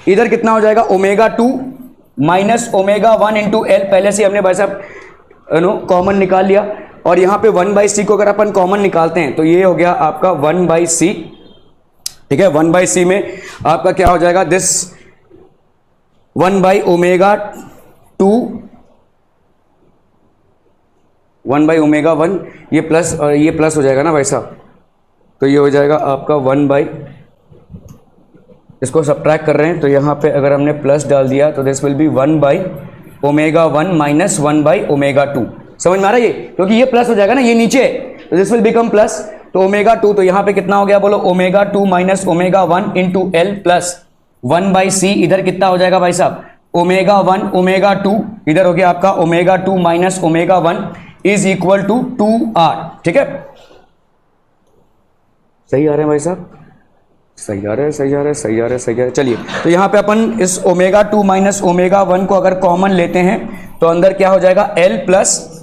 इधर कितना हो जाएगा, omega 2 minus omega 1 into L, पहले से हमने भाई साहब कॉमन निकाल लिया, और यहां पे 1 बाई सी को अगर अपन कॉमन निकालते हैं तो ये हो गया आपका 1 बाई सी, ठीक है। 1 बाई सी में आपका क्या हो जाएगा, this 1 by omega 2 1 by omega 1, ये प्लस और ये प्लस हो जाएगा ना भाई साहब, तो ये हो जाएगा आपका 1 बाई इसको सब्ट्रैक्ट कर रहे हैं तो यहाँ पे अगर हमने प्लस डाल दिया तो दिस विल बी 1/ω1 माइनस 1/ω2। समझ में आ रहा है ये, क्योंकि ये प्लस हो जाएगा ना, ये नीचे है तो दिस विल बिकम प्लस, तो ω2 तो यहाँ पे कितना हो गया बोलो, ω2 minus ω1 into L plus 1/c, इधर कितना हो जाएगा भाई साहब, ω1 ω2, इधर हो गया आपका ω2 minus ω1 is equal to 2r। ठीक है, सही आ रहे हैं भाई साहब, सही आ रहा है, सही आ रहा है, सही आ रहा है, सही आ रहा है। चलिए, तो यहाँ पे अपन इस ω2 माइनस ω1 को अगर कॉमन लेते हैं तो अंदर क्या हो जाएगा, L plus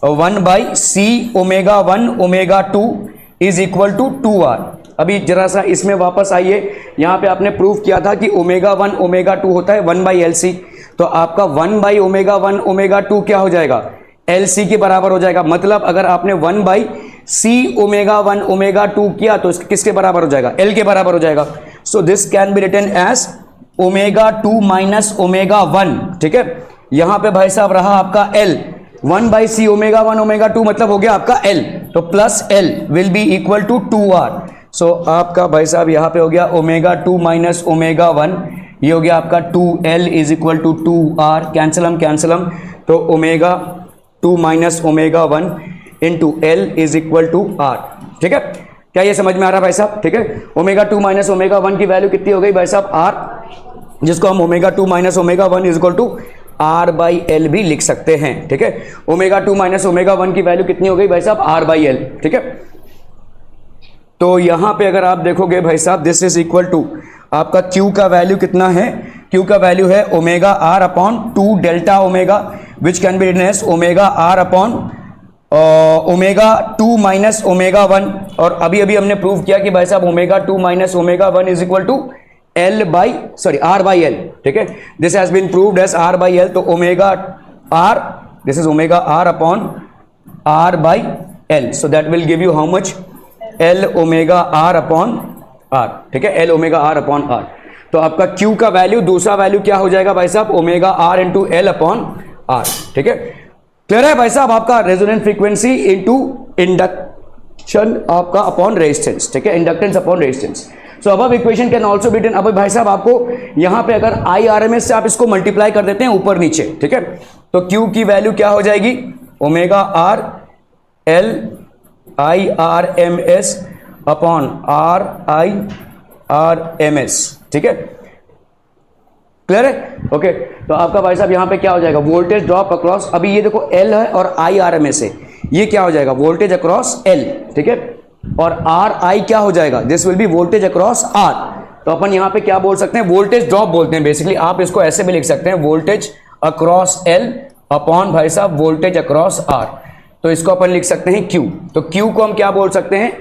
1/c ω1 ω2 is equal to 2r। अभी जरा सा इसमें वापस आइए, यहाँ पे आपने प्रूव किया था कि ω1 ω2 होता है 1/LC, तो आपका 1/ω1 ω2 क्या हो जाएगा, LC के बराबर हो जाएगा। मतलब अगर आपने 1/c ω1 ω2 किया तो किसके बराबर हो जाएगा, L के बराबर हो जाएगा। So this can be written as ω2 minus ω1। ठीक है, यहां पे भाई साहब रहा आपका L, 1/c ω1 ω2 मतलब हो गया आपका L, तो plus L will be equal to 2r। So आपका भाई साहब यहाँ पे हो गया ω2 माइनस ω1, ये हो गया आपका 2L is equal to 2r, cancel हम, तो ω2 minus ω1 into L is equal to r। ठीक है, क्या ये समझ में आ रहा है भाई साहब? ठीक है, ω2 माइनस ω1 की वैल्यू कितनी हो गई भाई साहब, r, जिसको हम ω2 minus ω1 is equal to r/l भी लिख सकते हैं। ठीक है, ω2 माइनस ω1 की वैल्यू कितनी हो गई भाई साहब, r/l। ठीक है, तो यहां पे अगर आप देखोगे भाई साहब, दिस इज इक्वल टू आपका Q का वैल्यू कितना है, Q का वैल्यू है ω/2 delta omega, which can be written as ω/2 minus ω1। और अभी हमने प्रूव किया कि भाई साहब ω2 minus ω1 is equal to r/l। ठीक है, this has been proved as r/l, तो ω/r, this is ω/r/l, so that will give you how much, L/r/r। ठीक है, L/r/r। तो आपका Q का वैल्यू, दूसरा वैल्यू क्या हो जाएगा भाई साहब, ω/r इंटू L/r। ठीक है, क्लियर है भाई साहब, आपका रेजोनेंट फ्रीक्वेंसी इंटू इंडक्शन आपका अपॉन रेजिस्टेंस। ठीक है, इंडक्टेंस अपॉन रेजिस्टेंस। सो अब equation can also be written, अब भाई साहब आपको यहां पे अगर IRMS से आप इसको मल्टीप्लाई कर देते हैं ऊपर नीचे, ठीक है, तो Q की वैल्यू क्या हो जाएगी, ω/r/l IRMS अपॉन RIRMS। ठीक है, क्लियर है? ओके, तो आपका भाई साहब यहां पे क्या हो जाएगा, वोल्टेज ड्रॉप अक्रॉस, अभी ये देखो L है और IRMS है, ये क्या हो जाएगा, वोल्टेज अक्रॉस L। ठीक है, और RI क्या हो जाएगा, this will B voltage across R। तो अपन यहां पे क्या बोल सकते हैं, वोल्टेज ड्रॉप बोलते हैं बेसिकली। आप इसको ऐसे भी लिख सकते हैं, वोल्टेज अक्रॉस L अपॉन भाई साहब वोल्टेज अक्रॉस R। तो इसको अपन लिख सकते हैं Q। तो Q को हम क्या बोल सकते हैं,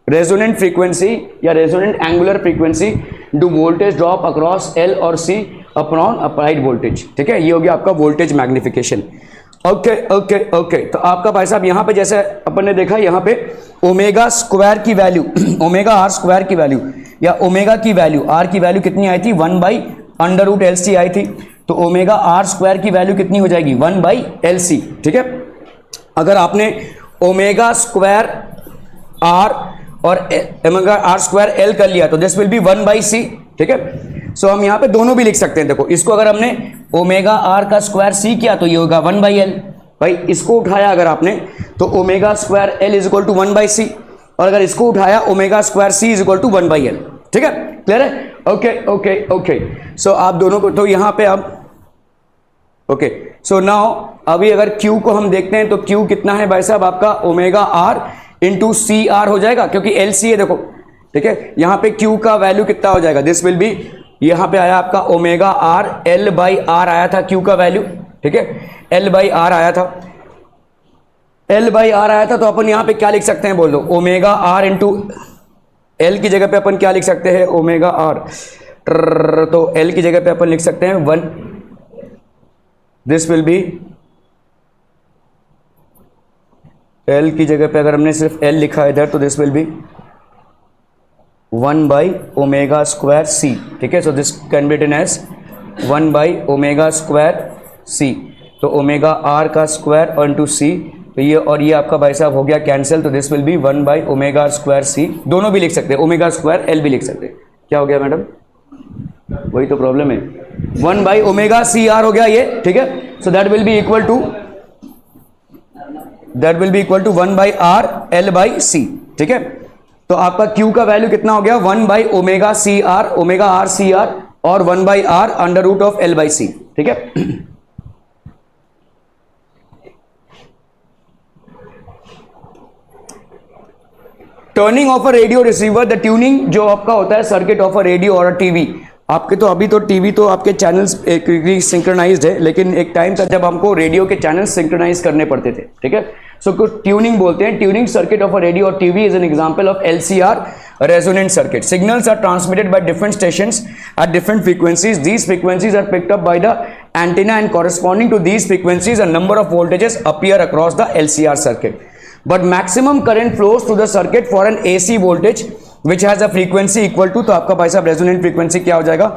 रेजोनेंट फ्रीक्वेंसी या resonant angular frequency do voltage drop across L और C अपॉन अप्लाइड वोल्टेज। ठीक है, ये हो गया आपका voltage magnification. Okay okay okay, तो आपका भाई साहब यहाँ पे जैसे अपन ने देखा, यहाँ पे ओमेगा स्क्वायर की वैल्यू, ओमेगा आर स्क्वायर की वैल्यू या ओमेगा की वैल्यू, आर की वैल्यू कितनी आई थी, 1/√LC आई थी। तो ओमेगा आर स्क्वायर की वैल्यू कितनी हो जाएगी, 1/LC। ठीक है, अगर आपने ओमेगा स्क्वायर आर और ओमेगा आर स्क्वायर एल कर लिया तो दिस विल बी 1/C। ठीक है, सो हम यहाँ पे दोनों भी लिख सकते हैं। देखो, इसको अगर हमने ओमेगा आर का स्क्वायर C किया तो ये होगा 1/L। भाई इसको उठाया अगर आपने तो omega square L is equal to 1/C, और अगर इसको उठाया omega square C is equal to 1/L। ठीक है, क्लियर है? ओके ओके ओके, सो आप दोनों को, तो यहाँ पे अब ओके, सो नाउ अभी अगर Q को हम देखते हैं तो Q कितना है भाई साहब, आपका ओमेगा आर इंटू CR हो जाएगा, क्योंकि LC है देखो। ठीक है, यहाँ पे Q का वैल्यू कितना हो जाएगा, दिस विल बी, यहाँ पे आया आपका ओमेगा आर, L/R आया था Q का वैल्यू। ठीक है, L/R आया था, L/R आया था, तो अपन यहाँ पे क्या लिख सकते हैं बोल दो, ओमेगा आर इंटू L की जगह पे अपन क्या लिख सकते हैं, ओमेगा आर, तो L की जगह पे अपन लिख सकते हैं 1, दिस विल बी, L की जगह पे अगर हमने सिर्फ L लिखा है इधर तो this will be one by omega square C। ठीक है, so this can be written as one by omega square C। तो ओमेगा आर का स्क्वायर और इंटू C, तो ये और ये आपका भाई साहब हो गया कैंसिल, तो this will be one by omega square C। दोनों भी लिख सकते हैं, ओमेगा स्क्वायर L भी लिख सकते हैं। क्या हो गया मैडम? वही तो प्रॉब्लम है, 1 बाई ओमेगा सी आर हो गया ये, ठीक है। So that will be equal to 1 by R L by C, ठीक है। तो आपका Q का वैल्यू कितना हो गया, 1 by omega C R, omega R C R, और 1 by R under root of L by C, ठीक है। Turning of a radio receiver, the tuning जो आपका होता है सर्किट ऑफ अ रेडियो और टीवी, आपके तो अभी तो टीवी तो आपके चैनल्स सिंक्रोनाइज्ड है, लेकिन एक टाइम था जब हमको रेडियो के चैनल्स सिंक्रोनाइज करने पड़ते थे, ठीक है। सो कुछ ट्यूनिंग बोलते हैं, tuning circuit of a radio और TV is an example of LCR resonant circuit. Signals are transmitted by different stations at different frequencies, these frequencies are picked up by the antenna and corresponding to these frequencies a number of voltages appear across the LCR circuit, but maximum current flows through the circuit for an AC voltage which has a frequency equal to, तो आपका भाई साहब resonant frequency क्या हो जाएगा,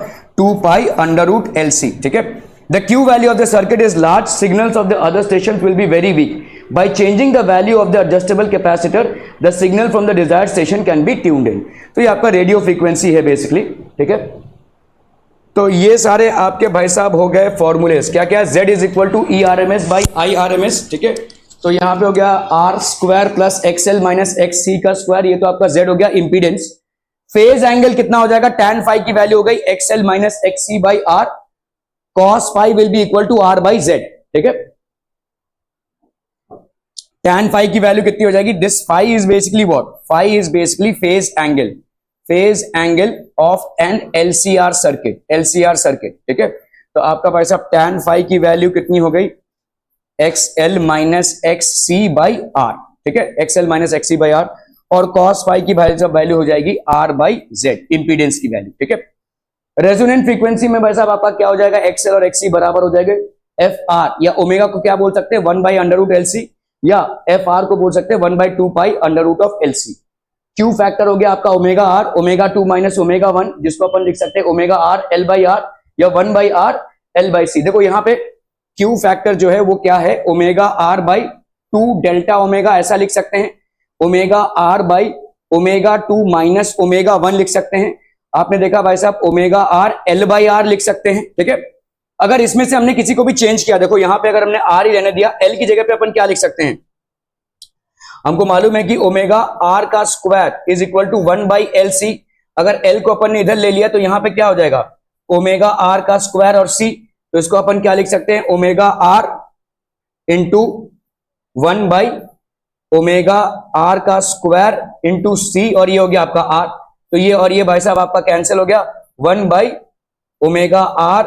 2 pi under root LC, ठीक है। The Q value of the circuit is large, signals of the other stations will be very weak. By changing the value of the adjustable capacitor, the signal from the desired station can be tuned in. तो ये आपका radio frequency है basically, ठीक है। तो ये सारे आपके भाई साहब हो गए फॉर्मूलेस, क्या क्या, Z is equal to ERMS by IRMS, ठीक है। तो यहां पे हो गया R square plus XL minus X C का स्क्वायर, ये तो आपका जेड हो गया इंपीडेंस। फेज एंगल कितना हो जाएगा, tan फाई की वैल्यू हो गई XL minus X C by R, cos phi will be equal to R by Z, ठीक है। tan फाई की वैल्यू कितनी हो जाएगी, this phi is basically what, phi is basically phase angle of an LCR circuit, ठीक है। तो आपका भाई साहब tan फाई की वैल्यू कितनी हो गई, XL minus X C by R, ठीक है, XL minus X C by R, और cos फाई की वैल्यू हो जाएगी R बाई जेड, इंपीडेंस की वैल्यू, ठीक है। रेजोनेंट फ्रीक्वेंसी में भाई साहब आपका क्या हो जाएगा, XL और XC बराबर हो जाएगा FR, या ओमेगा को क्या बोल सकते हैं, 1 बाई अंडर रूट LC, या FR को बोल सकते हैं 1 by 2 pi under root of LC। Q factor हो गया आपका omega R, omega 2 minus omega 1, जिसको अपन लिख सकते हैं omega R L by R या 1 by R L by C। देखो यहाँ पे Q फैक्टर जो है वो क्या है, omega R by 2 delta omega, ऐसा लिख सकते हैं, omega R by omega 2 minus omega 1 लिख सकते हैं। आपने देखा भाई साहब omega R L by R लिख सकते हैं, ठीक है। अगर इसमें से हमने किसी को भी चेंज किया, देखो यहां पे अगर हमने R ही रहने दिया, L की जगह पे अपन क्या लिख सकते हैं, हमको मालूम है कि ओमेगा R का square is equal to 1 by LC, अगर L को अपन ने इधर ले लिया तो यहां पे क्या हो जाएगा, ओमेगा R का स्क्वायर और C, तो इसको अपन क्या लिख सकते हैं, omega R into 1 by omega R का स्क्वायर इंटू C, और ये हो गया आपका R, तो ये और ये भाई साहब आपका कैंसिल हो गया, 1 बाई ओमेगा R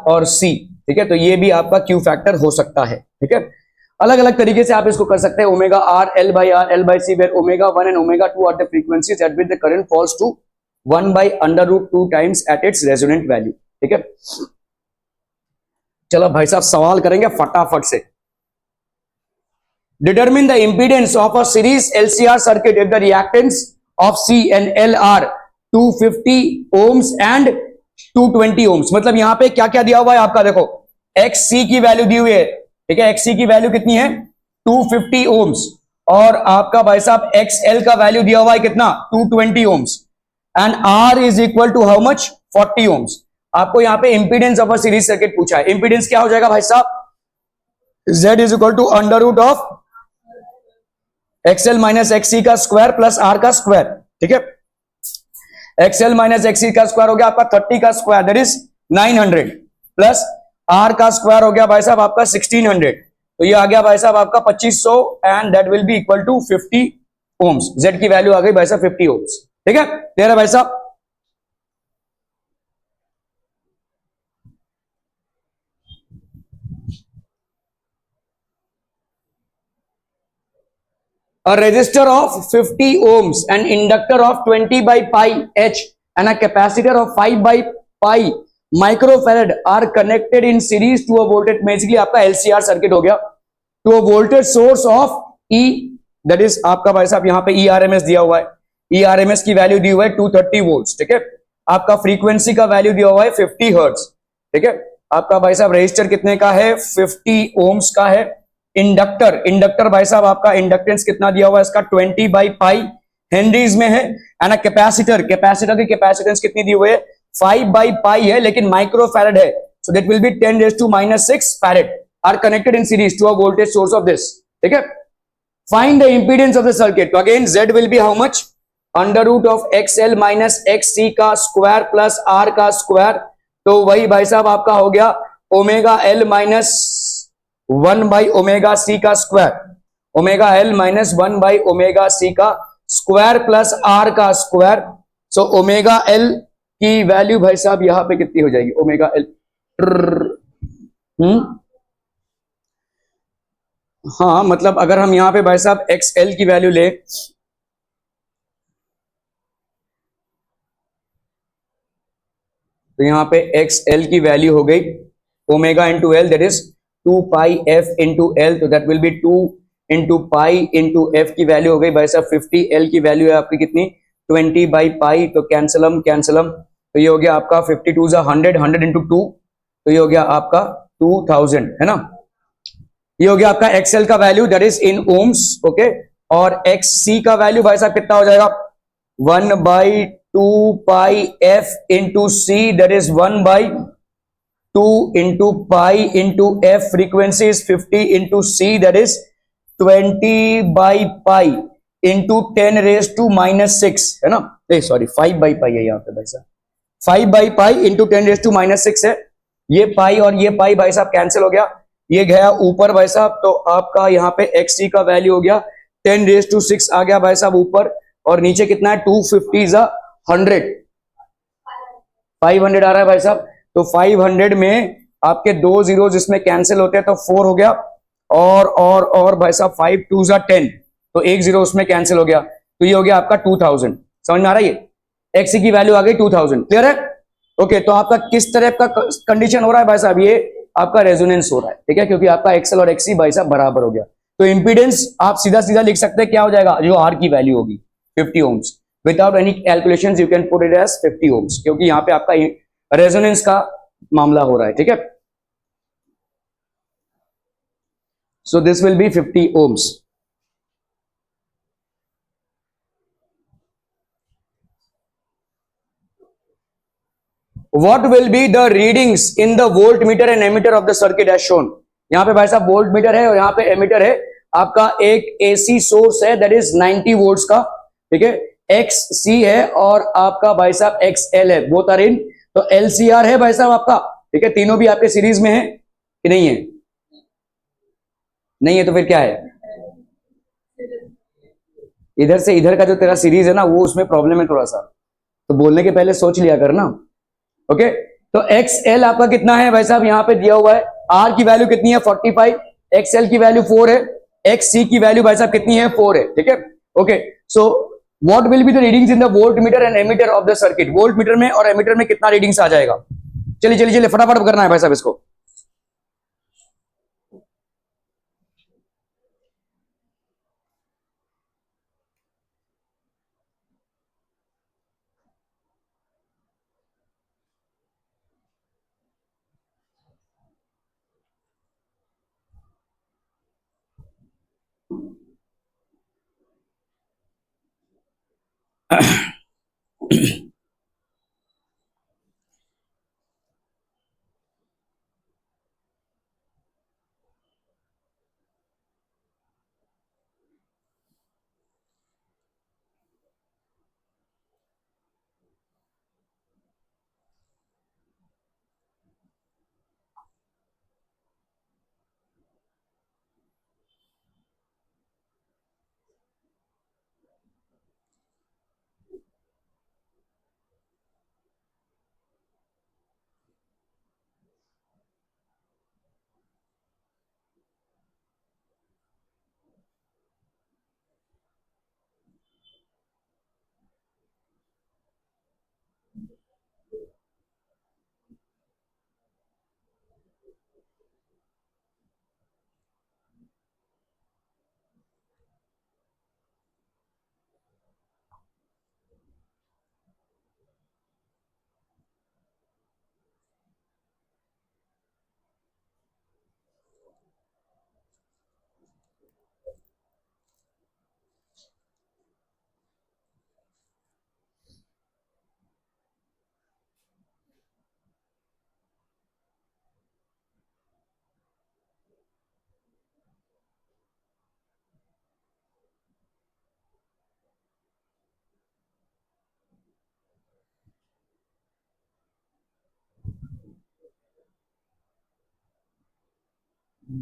और C, ठीक है। तो ये भी आपका Q फैक्टर हो सकता है, ठीक है। अलग अलग तरीके से आप इसको कर सकते हैं, omega R L by R L by C, where omega 1 and omega 2 are the frequencies at which the current falls to 1 by under root 2 times at its resonant value, ठीक है। चलो भाई साहब सवाल करेंगे फटाफट से। Determine the impedance of a series LCR circuit if the reactance of C and L are 250 ohms and 220 ohms। मतलब यहां पे क्या क्या दिया हुआ है आपका, देखो XC की वैल्यू दी हुई है, ठीक है, XC की वैल्यू कितनी है 250 ohms, और आपका भाई साहब XL का वैल्यू दिया हुआ है कितना 220 ohms, and R is equal to how much 40 ohms। आपको यहां पे impedance of a series circuit पूछा है, इंपीडेंस क्या हो जाएगा भाई साहब, Z is equal to under root of XL minus XC का स्क्वायर प्लस R का स्क्वायर, ठीक है। XL माइनस XC का स्क्वायर हो गया आपका 30 का square, that is 900, plus R का स्क्वायर हो गया भाई साहब आपका 1600, तो ये आ गया भाई साहब आपका 2500, and that will be equal to 50 ohms। Z की वैल्यू आ गई भाई साहब 50 ohms, ठीक है, क्लियर है भाई साहब। A resistor of 50 ohms, an inductor of 20 by pi H and a capacitor of 5 by pi microfarad are connected in series to a voltage, basically आपका LCR सर्किट हो गया, to a voltage source of E, that is आपका भाई साहब यहाँ पे ERMS दिया हुआ है, ERMS की वैल्यू दी हुआ है 230 वोल्ट्स, ठीक है। आपका फ्रीक्वेंसी का वैल्यू दिया हुआ है 50 हर्ट्ज, ठीक है। आपका भाई साहब रेजिस्टर कितने का है 50 ohms का है। इंडक्टर भाई साहब आपका इंडक्टेंस कितना दिया हुआ है इसका 20 बाई पाई हेनरीज में है, एंड कैपेसिटर की कैपेसिटेंस कितनी दी हुई है 5/π है लेकिन माइक्रो फैरेड है, so that will be 10⁻⁻⁶ farad are connected in series to a voltage source of this. ठीक है. Find the impedance of the circuit. तो again Z will be how much, under root of XL minus XC का square plus R का square. तो वही भाई साहब आपका हो गया ओमेगा L माइनस 1/ω/c का square, omega L minus 1/ω/c का स्क्वायर प्लस R का स्क्वायर. सो ओमेगा L की वैल्यू भाई साहब यहां पे कितनी हो जाएगी, ओमेगा L. हाँ मतलब अगर हम यहां पे भाई साहब XL की वैल्यू ले, तो यहां पे XL की वैल्यू हो गई omega into L, that is 2πf into L. तो that will be 2 into pi into F की वैल्यू हो गई भाई साहब 50. एल की वैल्यू है आपकी कितनी, 20/π. तो कैंसलम कैंसलम, तो ये हो गया आपका 52 100, 100 इंटू 2, तो ये हो गया आपका 2000, है ना. ये हो गया आपका एक्सएल का value that is in ohms. Okay. और एक्स सी का वैल्यू भाई साहब कितना हो जाएगा, 1/2πf into C, that is 1/2 into pi into F. Frequency is 50 into C, that is 20/π into 10⁻⁻�6, है ना. सॉरी 5/π है यहाँ पे भाई साहब, 5/π इंटू 10⁻⁻�6 है. ये पाई और ये पाई भाई साहब कैंसिल हो गया, ये गया ऊपर भाई साहब. तो आपका यहाँ पे XC का वैल्यू हो गया 10⁻6 आ गया भाई साहब ऊपर, और नीचे कितना है 250 100, 500 आ रहा है भाई साहब. तो 500 में आपके 2 जीरोज इसमें कैंसिल होते हैं तो 4 हो गया, और भाई साहब 5 2 10, तो एक जीरो उसमें कैंसिल हो गया, तो ये हो गया आपका 2000. समझ में आ रहा है, ये XC की वैल्यू आ गई 2000. क्लियर है. ओके. तो आपका किस तरह का कंडीशन हो रहा है भाई साहब, ये आपका रेजोनेंस हो रहा है. ठीक है, क्योंकि आपका XL और XC भाई साहब बराबर हो गया. तो इंपीडेंस आप सीधा सीधा लिख सकते हैं, क्या हो जाएगा, जो R की वैल्यू होगी 50 ohms. Without any calculations you can put it as 50 ohms, क्योंकि यहाँ पे आपका रेजोनेंस का मामला हो रहा है. ठीक है. So this will be 50 ohms. What will be the readings in the voltmeter and ammeter of the circuit as shown. यहाँ पे भाई साहब वोल्ट मीटर है और यहाँ पे एमीटर है. आपका एक AC सोर्स है दैट इज 90 वोल्ट्स का. ठीक है. XC है और आपका भाई साहब XL है, बोथ आर इन. तो LCR है भाई साहब आपका. ठीक है. तीनों भी आपके सीरीज में है कि नहीं है, नहीं है तो फिर क्या है, इधर से इधर का जो तेरा सीरीज है ना वो उसमें प्रॉब्लम है थोड़ा सा, तो बोलने के पहले सोच लिया कर ना. ओके. तो XL आपका कितना है भाई साहब, यहां पे दिया हुआ है. R की वैल्यू कितनी है 45, XL की वैल्यू 4 है, XC की वैल्यू भाई साहब कितनी है 4 है. ठीक है. Okay. So what will be the readings in the voltmeter and ammeter of the circuit. Voltmeter में और एमीटर में कितना रीडिंग्स आ जाएगा. चलिए चलिए चलिए फटाफट करना है भाई साहब इसको. तो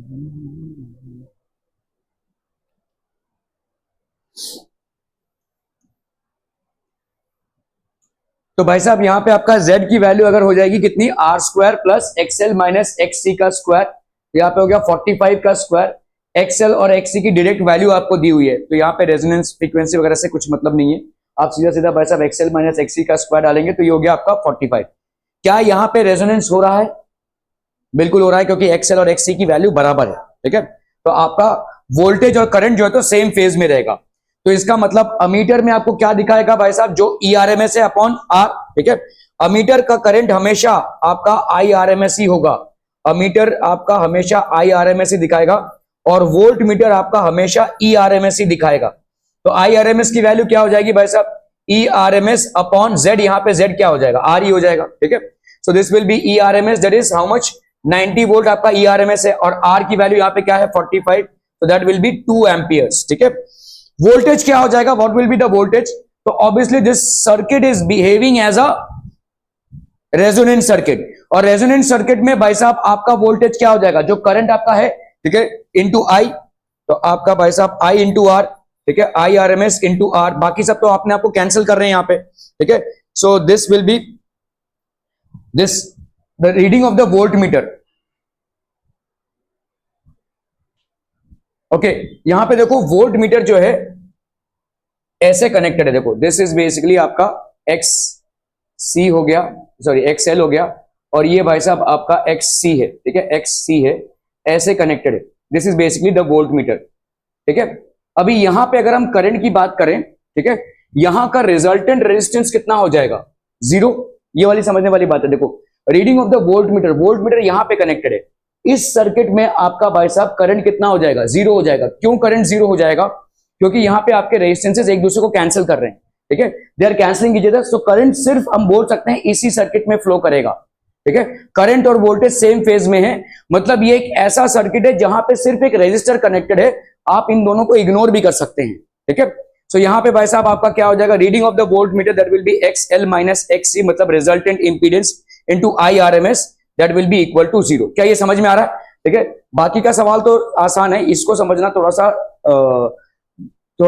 भाई साहब यहाँ पे आपका z की वैल्यू अगर हो जाएगी कितनी, R square plus XL minus X C का स्क्वायर, यहाँ पे हो गया 45 का स्क्वायर। एक्सएल और एक्स की डायरेक्ट वैल्यू आपको दी हुई है, तो यहाँ पे रेजोनेंस फ्रीक्वेंसी वगैरह से कुछ मतलब नहीं है, आप सीधा सीधा भाई साहब एक्सएल माइनस एक्स का स्क्वायर डालेंगे तो ये हो गया आपका 45। क्या यहाँ पे रेजोनेंस हो रहा है? बिल्कुल हो रहा है, क्योंकि एक्सएल और एक्स की वैल्यू बराबर है। ठीक है, तो आपका वोल्टेज और करंट जो है तो सेम फेज में रहेगा। तो इसका मतलब अमीटर में आपको क्या दिखाएगा भाई साहब, जो ईआरएमएस है अपॉन आर। ठीक है, अमीटर का करंट हमेशा आपका आईआरएमएस ही होगा, अमीटर आपका हमेशा आईआरएमएस ही दिखाएगा, और वोल्ट मीटर आपका हमेशा ईआरएमएस ही दिखाएगा। तो आईआरएमएस की वैल्यू क्या हो जाएगी भाई साहब, ईआरएमएस अपॉन जेड, यहाँ पे जेड क्या हो जाएगा, आर ही हो जाएगा। ठीक है, so this will be ERMS, that is how much, 90 volt आपका ईआरएमएस है, और आर की वैल्यू यहाँ पे क्या है 45, तो दैट विल बी 2 एम्पियर्स। ठीक है, वोल्टेज क्या हो जाएगा, what will be the voltage, तो obviously this circuit is behaving as a resonant circuit, और रेजोनेंट सर्किट में भाई साहब आपका वोल्टेज क्या हो जाएगा, जो करंट आपका है, ठीक है, इंटू आई, तो आपका भाई साहब आई इंटू आर। ठीक है, I R M S into R, बाकी सब तो आपने आपको कैंसिल कर रहे हैं यहाँ पे। ठीक है, so this will B this the reading of the volt meter. Okay, यहां पे देखो वोल्ट मीटर जो है ऐसे कनेक्टेड है, देखो दिस इज बेसिकली आपका एक्स सी हो गया, सॉरी एक्स एल हो गया, और ये भाई साहब आपका एक्स सी है। ठीक है, एक्स सी है, ऐसे कनेक्टेड है, this is basically the volt meter. ठीक है, अभी यहां पे अगर हम करंट की बात करें, ठीक है, यहां का रिजल्टेंट रेजिस्टेंस कितना हो जाएगा, 0। ये वाली समझने वाली बात है, देखो reading of the volt meter, volt meter यहां पे कनेक्टेड है, इस सर्किट में आपका भाई साहब करंट कितना हो जाएगा, 0 हो जाएगा। क्यों करंट 0 हो जाएगा, क्योंकि यहां पे आपके रेजिस्टेंसेस एक दूसरे को कैंसिल कर रहे हैं। ठीक है, they are cancelling each other, so current सिर्फ हम बोल सकते हैं इसी सर्किट में फ्लो करेगा। ठीक है, करंट और वोल्टेज सेम फेज में है, मतलब ये एक ऐसा सर्किट है जहां पे सिर्फ एक रेजिस्टर कनेक्टेड है, आप इन दोनों को इग्नोर भी कर सकते हैं। ठीक है, सो यहां पे भाई साहब आपका क्या हो जाएगा, reading of the voltmeter that will be X L minus X C, मतलब resultant impedance into I R M S, that will be equal to 0। क्या ये समझ में आ रहा है? ठीक है, बाकी का सवाल तो आसान है, इसको समझना थोड़ा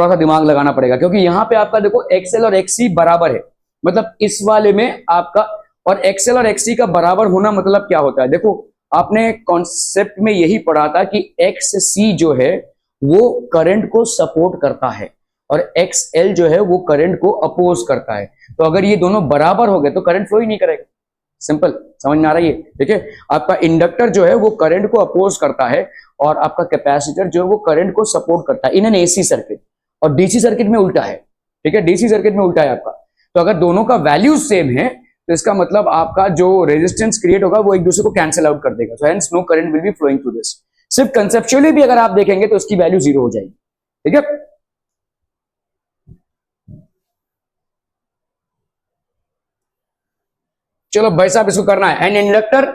सा दिमाग लगाना पड़ेगा, क्योंकि यहां पे आपका देखो एक्सएल और एक्ससी बराबर है, मतलब इस वाले में आपका, और एक्सएल और एक्ससी का बराबर होना मतलब क्या होता है, देखो आपने कॉन्सेप्ट में यही पढ़ा था कि एक्ससी जो है वो करंट को सपोर्ट करता है, और एक्सएल जो है वो करंट को अपोज करता है। तो अगर ये दोनों बराबर हो गए तो करंट फ्लो ही नहीं करेगा। सिंपल, समझ में आ रहा है ये? ठीक है, आपका इंडक्टर जो है वो करंट को अपोज करता है, और आपका कैपेसिटर जो है वो करंट को सपोर्ट करता है इन एन एसी सर्किट, और डीसी सर्किट में उल्टा है। ठीक है, डीसी सर्किट में उल्टा है आपका। तो अगर दोनों का वैल्यू सेम है तो इसका मतलब आपका जो रेजिस्टेंस क्रिएट होगा वो एक दूसरे को कैंसिल आउट कर देगा, so hence no current will be flowing through this. सिर्फ कंसेप्चुअली भी अगर आप देखेंगे तो इसकी वैल्यू 0 हो जाएगी। ठीक है, चलो भाई साहब इसको करना है। एंड इंडक्टर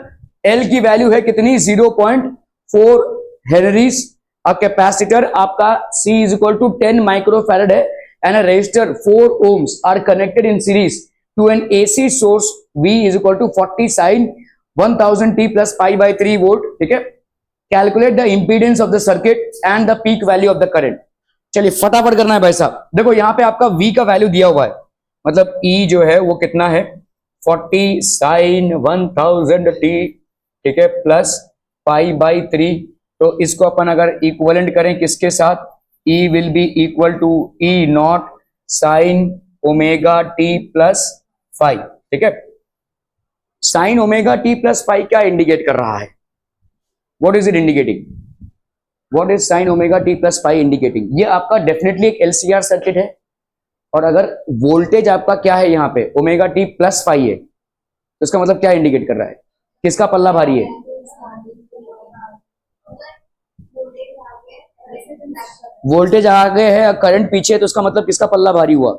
एल की वैल्यू है कितनी, 0.4 हेनरीज, अ कैपेसिटर आपका C is equal to 10 microfarad है, and a resistor 4 ohms are connected in series to an AC source V is equal to 40 sin 1000 t plus pi by 3 volt. ठीक है, calculate the impedance of the circuit and the peak value of the current. चलिए फटाफट करना है भाई साहब। देखो यहाँ पे आपका V का वैल्यू दिया हुआ है, मतलब E जो है वो कितना है, 40 sin 1000 t, ठीक है, प्लस पाई बाई 3। तो इसको अपन अगर इक्वलेंट करें किसके साथ, E will be equal to E naught sine omega t plus 5। ठीक है, साइन ओमेगा टी प्लस 5 क्या इंडिकेट कर रहा है, what is it indicating, what is sine omega t plus 5 indicating? ये आपका डेफिनेटली एक LCR सर्किट है, और अगर वोल्टेज आपका क्या है यहाँ पे ओमेगा टी प्लस 5 है, तो इसका मतलब क्या इंडिकेट कर रहा है, किसका पल्ला भारी है, वोल्टेज आगे है करंट पीछे है, तो उसका मतलब किसका पल्ला भारी हुआ?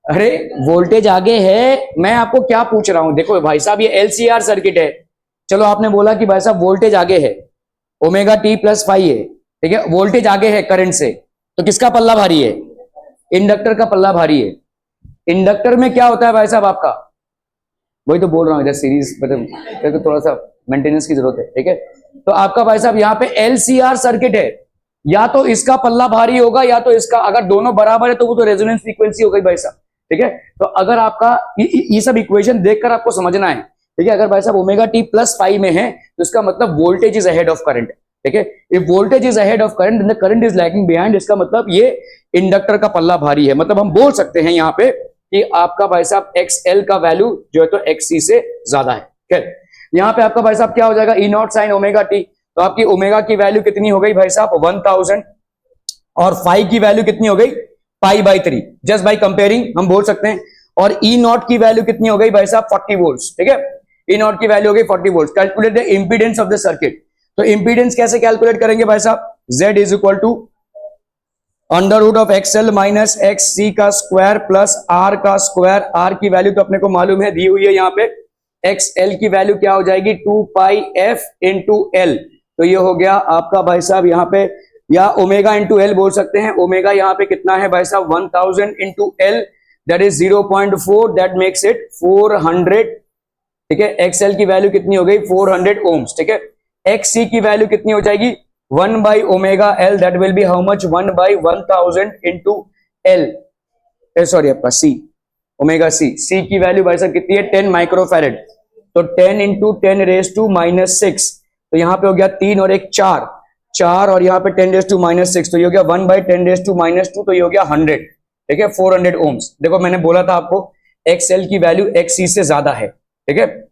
अरे वोल्टेज आगे है, मैं आपको क्या पूछ रहा हूं, देखो भाई साहब ये LCR सर्किट है, चलो आपने बोला कि भाई साहब वोल्टेज आगे है, ओमेगा टी प्लस 5 है, ठीक है, वोल्टेज आगे है करंट से, तो किसका पल्ला भारी है, इंडक्टर का पल्ला भारी है। इंडक्टर में क्या होता है भाई साहब आपका, वही तो बोल रहा हूँ, इधर सीरीज मतलब तो थोड़ा सा मेंटेनेंस की जरूरत है, ठीक है। तो आपका भाई साहब यहाँ पे LCR सर्किट है, या तो इसका पल्ला भारी होगा या तो इसका, अगर दोनों बराबर है तो वो तो रेजोनेंस फ्रीक्वेंसी हो गई भाई साहब, ठीक है। तो अगर आपका ये सब इक्वेशन देखकर आपको समझना है, ठीक है। अगर भाई साहब ओमेगा टी प्लस फाइव में है तो इसका मतलब voltage is ahead of current, ठीक है। If voltage is ahead of current then the current is lagging behind, इसका मतलब ये इंडक्टर का पल्ला भारी है। मतलब हम बोल सकते हैं यहाँ पे कि आपका भाई साहब XL का वैल्यू जो है तो XC से ज्यादा है, ठीक है। यहाँ पे आपका भाई साहब क्या हो जाएगा, E naught sine omega T, तो आपकी ओमेगा की वैल्यू कितनी हो गई भाई साहब 1000, और फाई की वैल्यू कितनी हो गई पाई बाई 3, जस्ट बाई कंपेयरिंग हम बोल सकते हैं। और E नॉट की वैल्यू कितनी हो गई भाई साहब 40 वोल्ट, ठीक है। E नॉट की वैल्यू हो गई 40 volt. Calculate the impedance of the circuit, तो इंपीडेंस कैसे कैलकुलेट करेंगे भाई साहब, Z is equal to under root of XL minus XC का स्क्वायर प्लस R का स्क्वायर। R की वैल्यू तो अपने को मालूम है, दी हुई है यहाँ पे। XL की वैल्यू क्या हो जाएगी 2 पाई F इंटू L, तो ये हो गया आपका भाई साहब यहाँ पे, या ओमेगा इंटू L बोल सकते हैं। ओमेगा यहाँ पे कितना है भाई साहब 1000 into L, that is 0.4, that makes it 400, ठीक है। XL की वैल्यू कितनी हो गई 400 ओम्स, ठीक है। XC की वैल्यू कितनी हो जाएगी 1 by omega L, that will be how much 1 by 1000 into L, sorry आपका C, ओमेगा C की वैल्यू भाई साहब कितनी है 10 माइक्रोफैरेड, तो 10 इंटू 10 रेज टू माइनस 6, तो यहाँ पे हो गया 3 और 1 4 और यहाँ पे 10 रेज टू माइनस 6, तो ये हो गया 1 बाई 10 रेज टू माइनस 2, तो ये हो गया 100, ठीक है। 400 ओम्स। देखो मैंने बोला था आपको XL की वैल्यू XC से ज्यादा है, ठीक है।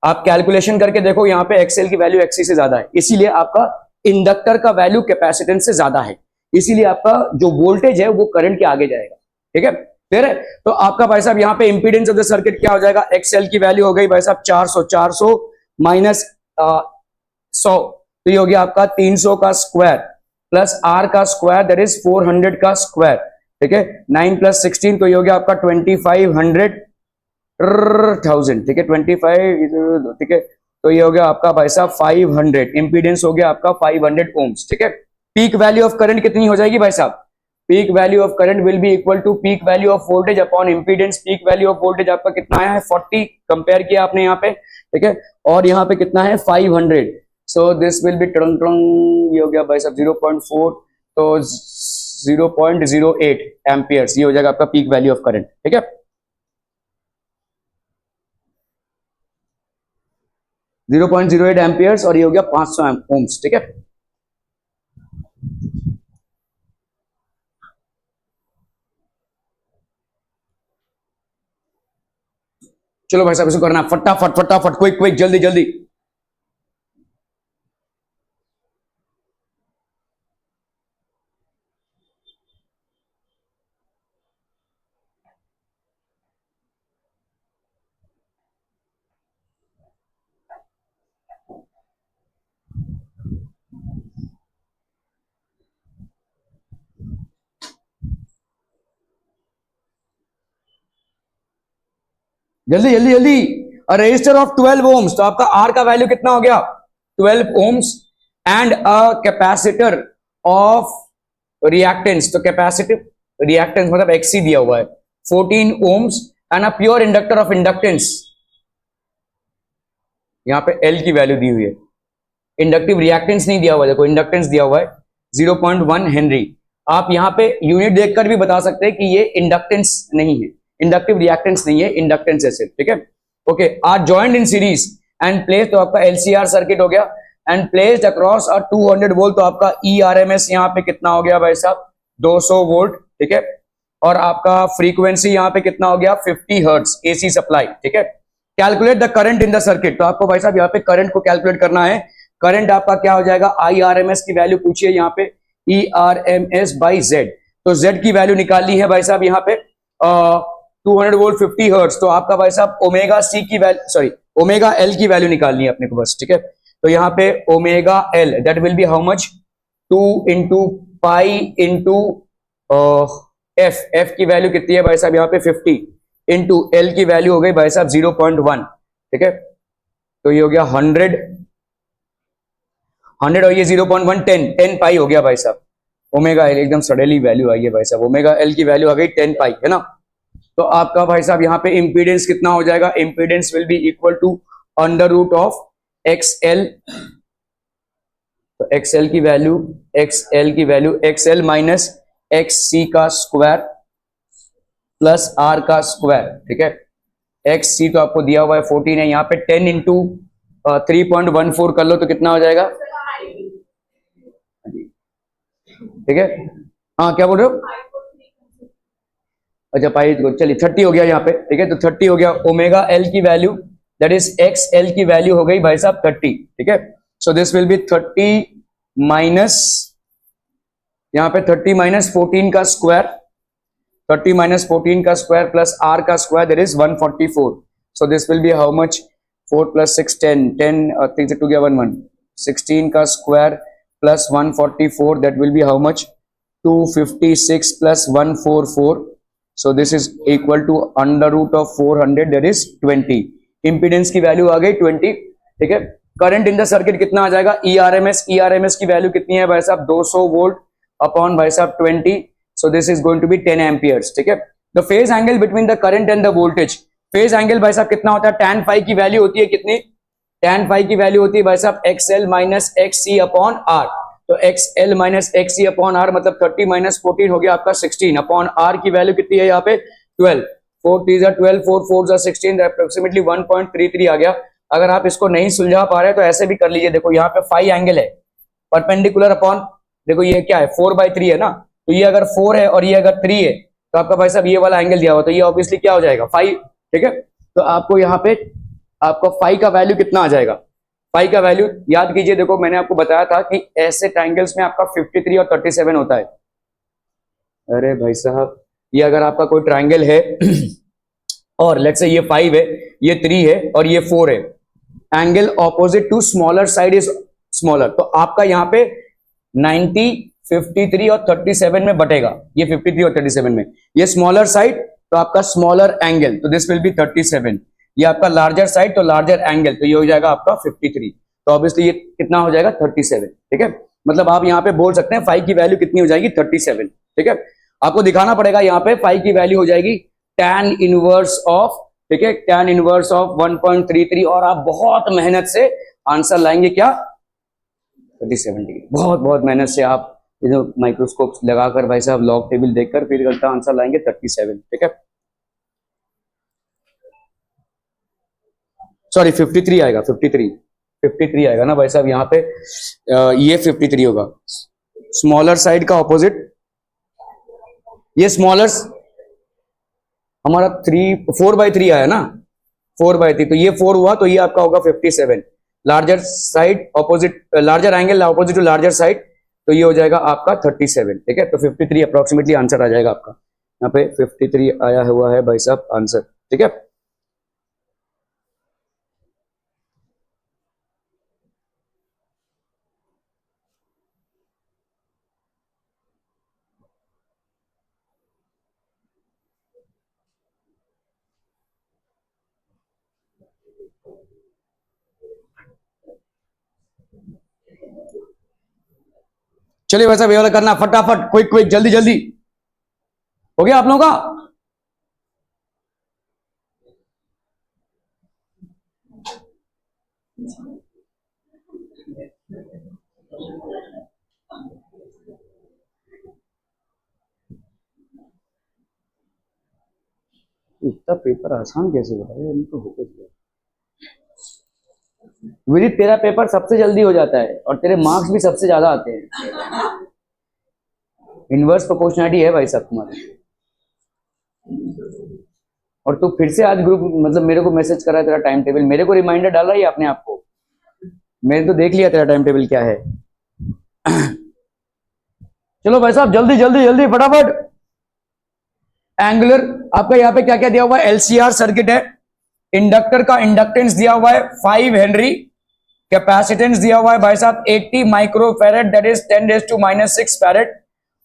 आप कैलकुलेशन करके देखो, यहाँ पे XL की वैल्यू XC से ज्यादा है, इसीलिए आपका इंडक्टर का वैल्यू कैपेसिटेंस से ज्यादा है, इसीलिए आपका जो वोल्टेज है वो करंट के आगे जाएगा, ठीक है। फिर तो आपका भाई साहब यहाँ पे इंपीडेंस ऑफ द सर्किट क्या हो जाएगा, XL की वैल्यू हो गई भाई साहब 400 माइनस 100, तो ये हो गया आपका 300 का स्क्वायर प्लस R का स्क्वायर, दैट इज 400 का स्क्वायर, ठीक है। 9 प्लस 16, तो ये हो गया आपका 2500,000, ठीक है। 25, ठीक है, तो ये हो गया आपका भाई साहब 500, इंपीडेंस हो गया आपका 500 ओम्स, ठीक है। पीक वैल्यू ऑफ करंट कितनी हो जाएगी भाई साहब, peak value of current will be equal to peak value of voltage upon impedance. Peak value of voltage आपका कितना आया है 40, कंपेयर किया आपने यहाँ पे, ठीक है। और यहाँ पे कितना है 500, सो दिस विल बी ये हो गया भाई साहब 0.4, तो 0.08 एम्पियर्स, ये हो जाएगा आपका पीक वैल्यू ऑफ करंट, ठीक है। जीरो 0.08 एम्पियर्स, और ये हो गया 500 ओम्स, ठीक है। चलो भाई साहब इसको करना फटाफट फटाफट, क्विक क्विक, जल्दी जल्दी। जल्दी जल्दी जल्दी। अ रेजिस्टर ऑफ 12 ओम्स, तो आपका आर का वैल्यू कितना हो गया 12 ohms, and a capacitor of reactance, तो कैपेसिटिव रिएक्टेंस मतलब एक्सी दिया हुआ है 14 ohms, and a pure inductor of inductance, यहां पे एल की वैल्यू दी हुई है, इंडक्टिव रिएक्टेंस नहीं दिया हुआ है, देखो इंडक्टेंस दिया हुआ है 0.1 हेनरी। आप यहां पे यूनिट देखकर भी बता सकते हैं कि ये इंडक्टेंस नहीं है, इंडक्टिव रिएक्टेंस नहीं है, इंडक्टेंस है सिर्फ, ठीक है। Okay, are joined in series and place, तो आपका एलसीआर सर्किट हो गया, and placed across a 200 volt, तो आपका ईआरएमएस यहाँ पे कितना हो गया भाई साहब 200 वोल्ट, ठीक है। और आपका फ्रीक्वेंसी यहाँ पे कितना हो गया 50 हर्ट्ज एसी सप्लाई, ठीक है। Calculate the current in the circuit, तो आपको भाई साहब यहाँ पे करंट को कैलकुलेट करना है। करंट आपका क्या हो जाएगा, आई आर एम एस की वैल्यू पूछिए यहाँ पे, E R M S by Z, तो जेड की वैल्यू निकालनी है भाई साहब यहाँ पे 200 वोल्ट 50 हर्ट्ज, तो आपका भाई साहब ओमेगा सी की वैल्यू, सॉरी ओमेगा एल की वैल्यू निकालनी है अपने को बस, ठीक है। तो यहाँ पे omega L that will be how much 2 into pi into F, F की वैल्यू कितनी है भाई साहब यहाँ पे 50, इंटू एल की वैल्यू हो गई भाई साहब 0.1, ठीक है। तो ये हो गया 100 और ये 0.1 10 पाई हो गया भाई साहब, ओमेगा एल एकदम सडनली वैल्यू आई है भाई साहब, ओमेगा एल की वैल्यू आ गई 10 पाई, है ना। तो आपका भाई साहब यहाँ पे इम्पीडेंस कितना हो जाएगा, impedance will be equal to under root of XL, तो XL की वैल्यू XL माइनस XC का स्क्वायर प्लस R का स्क्वायर, ठीक है। XC तो आपको दिया हुआ है 14 है, यहाँ पे 10 इंटू 3.14 कर लो तो कितना हो जाएगा, ठीक है। हाँ क्या बोल रहे हो, अच्छा पाई, चलिए 30 हो गया यहाँ पे, ठीक है। तो 30 हो गया, ओमेगा L की वैल्यू दैट इज XL की वैल्यू हो गई भाई साहब 30, ठीक है। So this will B 30 minus, यहाँ पे 30 माइनस 14 का स्क्वायर, 30 माइनस 14 का स्क्वायर प्लस R का square that is 144। So this will be how much, 4 plus 6 10, 3 से 2 गया 1 1, 16 का square plus 144 that will be how much, 256 plus 144। So this is equal to under root of 400 that is 20। Impedance की value आ गई 20, ठीक है। Current in the circuit कितना आ जाएगा, ERMS की वैल्यू कितनी है भाई साहब, 200 वोल्ट अपॉन भाई साहब 20। So this is going to be 10 amperes, ठीक है। The phase angle between the current and the voltage, phase angle भाई साहब कितना होता है, tan phi की वैल्यू होती है कितनी, tan phi की वैल्यू होती है भाई साहब XL minus XC upon R। तो XL minus XC upon R मतलब 30 माइनस 14 हो गया आपका 16 अपॉन R की वैल्यू कितनी है यहाँ पे 12, 4 3 12, 4 4 16, अप्रोक्सीमेटली 1.33 आ गया। अगर आप इसको नहीं सुलझा पा रहे तो ऐसे भी कर लीजिए, देखो यहाँ पे फाई एंगल है परपेंडिकुलर अपॉन, देखो ये क्या है 4/3 है ना, तो ये अगर 4 है और ये अगर 3 है तो आपका भाई साहब ये वाला एंगल दिया हुआ, तो ये ऑब्वियसली क्या हो जाएगा 5, ठीक है। तो आपको यहाँ पे आपको फाई का वैल्यू कितना आ जाएगा, पाई का वैल्यू याद कीजिए, देखो मैंने आपको बताया था कि ऐसे ट्रायंगल्स में आपका 53 और 37 होता है। अरे भाई साहब ये अगर आपका कोई ट्रायंगल है और लेट्स से ये 5 है, ये 3 है और ये 4 है, angle opposite to smaller side is smaller, तो आपका यहाँ पे 90 53 और 37 में बटेगा, ये 53 और 37 में, ये स्मॉलर साइड तो आपका स्मॉलर एंगल, तो दिस विल बी 37, ये आपका लार्जर साइड तो लार्जर एंगल, तो ये हो जाएगा आपका 53, तो ऑब्वियसली ये कितना हो जाएगा 37, ठीक है। मतलब आप यहाँ पे बोल सकते हैं 5 की वैल्यू कितनी हो जाएगी 37, ठीक है। आपको दिखाना पड़ेगा यहाँ पे 5 की वैल्यू हो जाएगी tan इनवर्स ऑफ, ठीक है, tan इनवर्स ऑफ 1.33, और आप बहुत मेहनत से आंसर लाएंगे क्या 37 डिग्री, बहुत बहुत मेहनत से आप माइक्रोस्कोप लगाकर भाई साहब लॉग टेबल देखकर फिर गलता आंसर लाएंगे 37, ठीक है। सॉरी 53 आएगा, 53 आएगा ना भाई साहब, यहाँ पे ये 53 होगा, स्मॉलर साइड का ऑपोजिट, ये स्मॉलर हमारा 4/3 आया ना, 4/3, तो ये 4 हुआ तो ये आपका होगा 57, larger side opposite, larger angle opposite to larger side, तो ये हो जाएगा आपका 37, ठीक है। तो 53 अप्रोक्सीमेटली आंसर आ जाएगा आपका, यहाँ पे 53 आया हुआ है भाई साहब आंसर, ठीक है। चलिए वैसा ये वाला करना फटाफट, क्विक क्विक, जल्दी जल्दी, हो गया आप लोगों का। इतना पेपर आसान कैसे बता रहे हैं, तो होकर विदित तेरा पेपर सबसे जल्दी हो जाता है और तेरे मार्क्स भी सबसे ज्यादा आते हैं, इनवर्स प्रोपोर्शनलिटी है भाई साहब तुम्हारे। और तू फिर से आज ग्रुप मतलब मेरे को मैसेज कर रहा है तेरा टाइम टेबल, मेरे को रिमाइंडर डाल रहा है अपने आप को, मैंने तो देख लिया तेरा टाइम टेबल क्या है। चलो भाई साहब जल्दी जल्दी जल्दी फटाफट। एंगुलर आपका यहाँ पे क्या क्या दिया हुआ है, एलसीआर सर्किट है, इंडक्टर का इंडक्टेंस दिया हुआ है 5 हेनरी, कैपेसिटेंस दिया हुआ है भाई साहब 80 microfarad that is 10⁻⁻⁶ farad,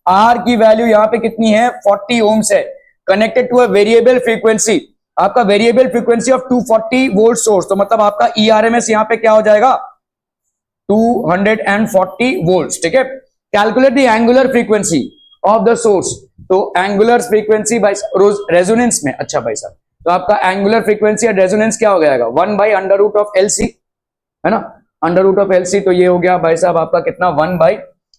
R की वैल्यू यहाँ पे कितनी है 40 ओम्स है, connected to a variable frequency, आपका variable frequency of 240 volt source, तो मतलब आपका ईआरएमएस यहाँ पे क्या हो जाएगा 240 वोल्ट, ठीक है। Calculate the angular frequency of the source. तो एंगुलर फ्रीक्वेंसी बाय रेजोनेंस में, अच्छा भाई साहब, तो आपका एंगुलर फ्रीक्वेंसी या रेजोनेंस क्या हो जाएगा, 1/√LC, है ना, √LC। तो ये हो गया भाई साहब आपका कितना,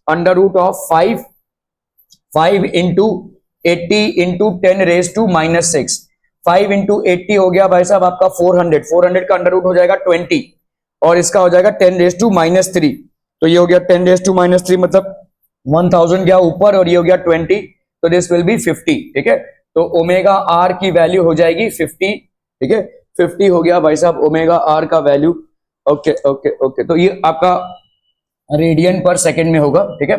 1/√5 इंटू 80 इंटू 10⁻⁻⁶। 5 इंटू 80 हो गया भाई साहब आपका 400 का अंडर रूट हो जाएगा 20, और इसका हो जाएगा 10⁻³ तो ये हो गया 10⁻³ मतलब 1000 गया ऊपर और ये हो गया 20, तो दिस विल बी 50। ठीक है, तो ओमेगा आर की वैल्यू हो जाएगी 50। ठीक है, 50 हो गया भाई साहब ओमेगा आर का वैल्यू। ओके ओके ओके, तो ये आपका रेडियन पर सेकेंड में होगा। ठीक है,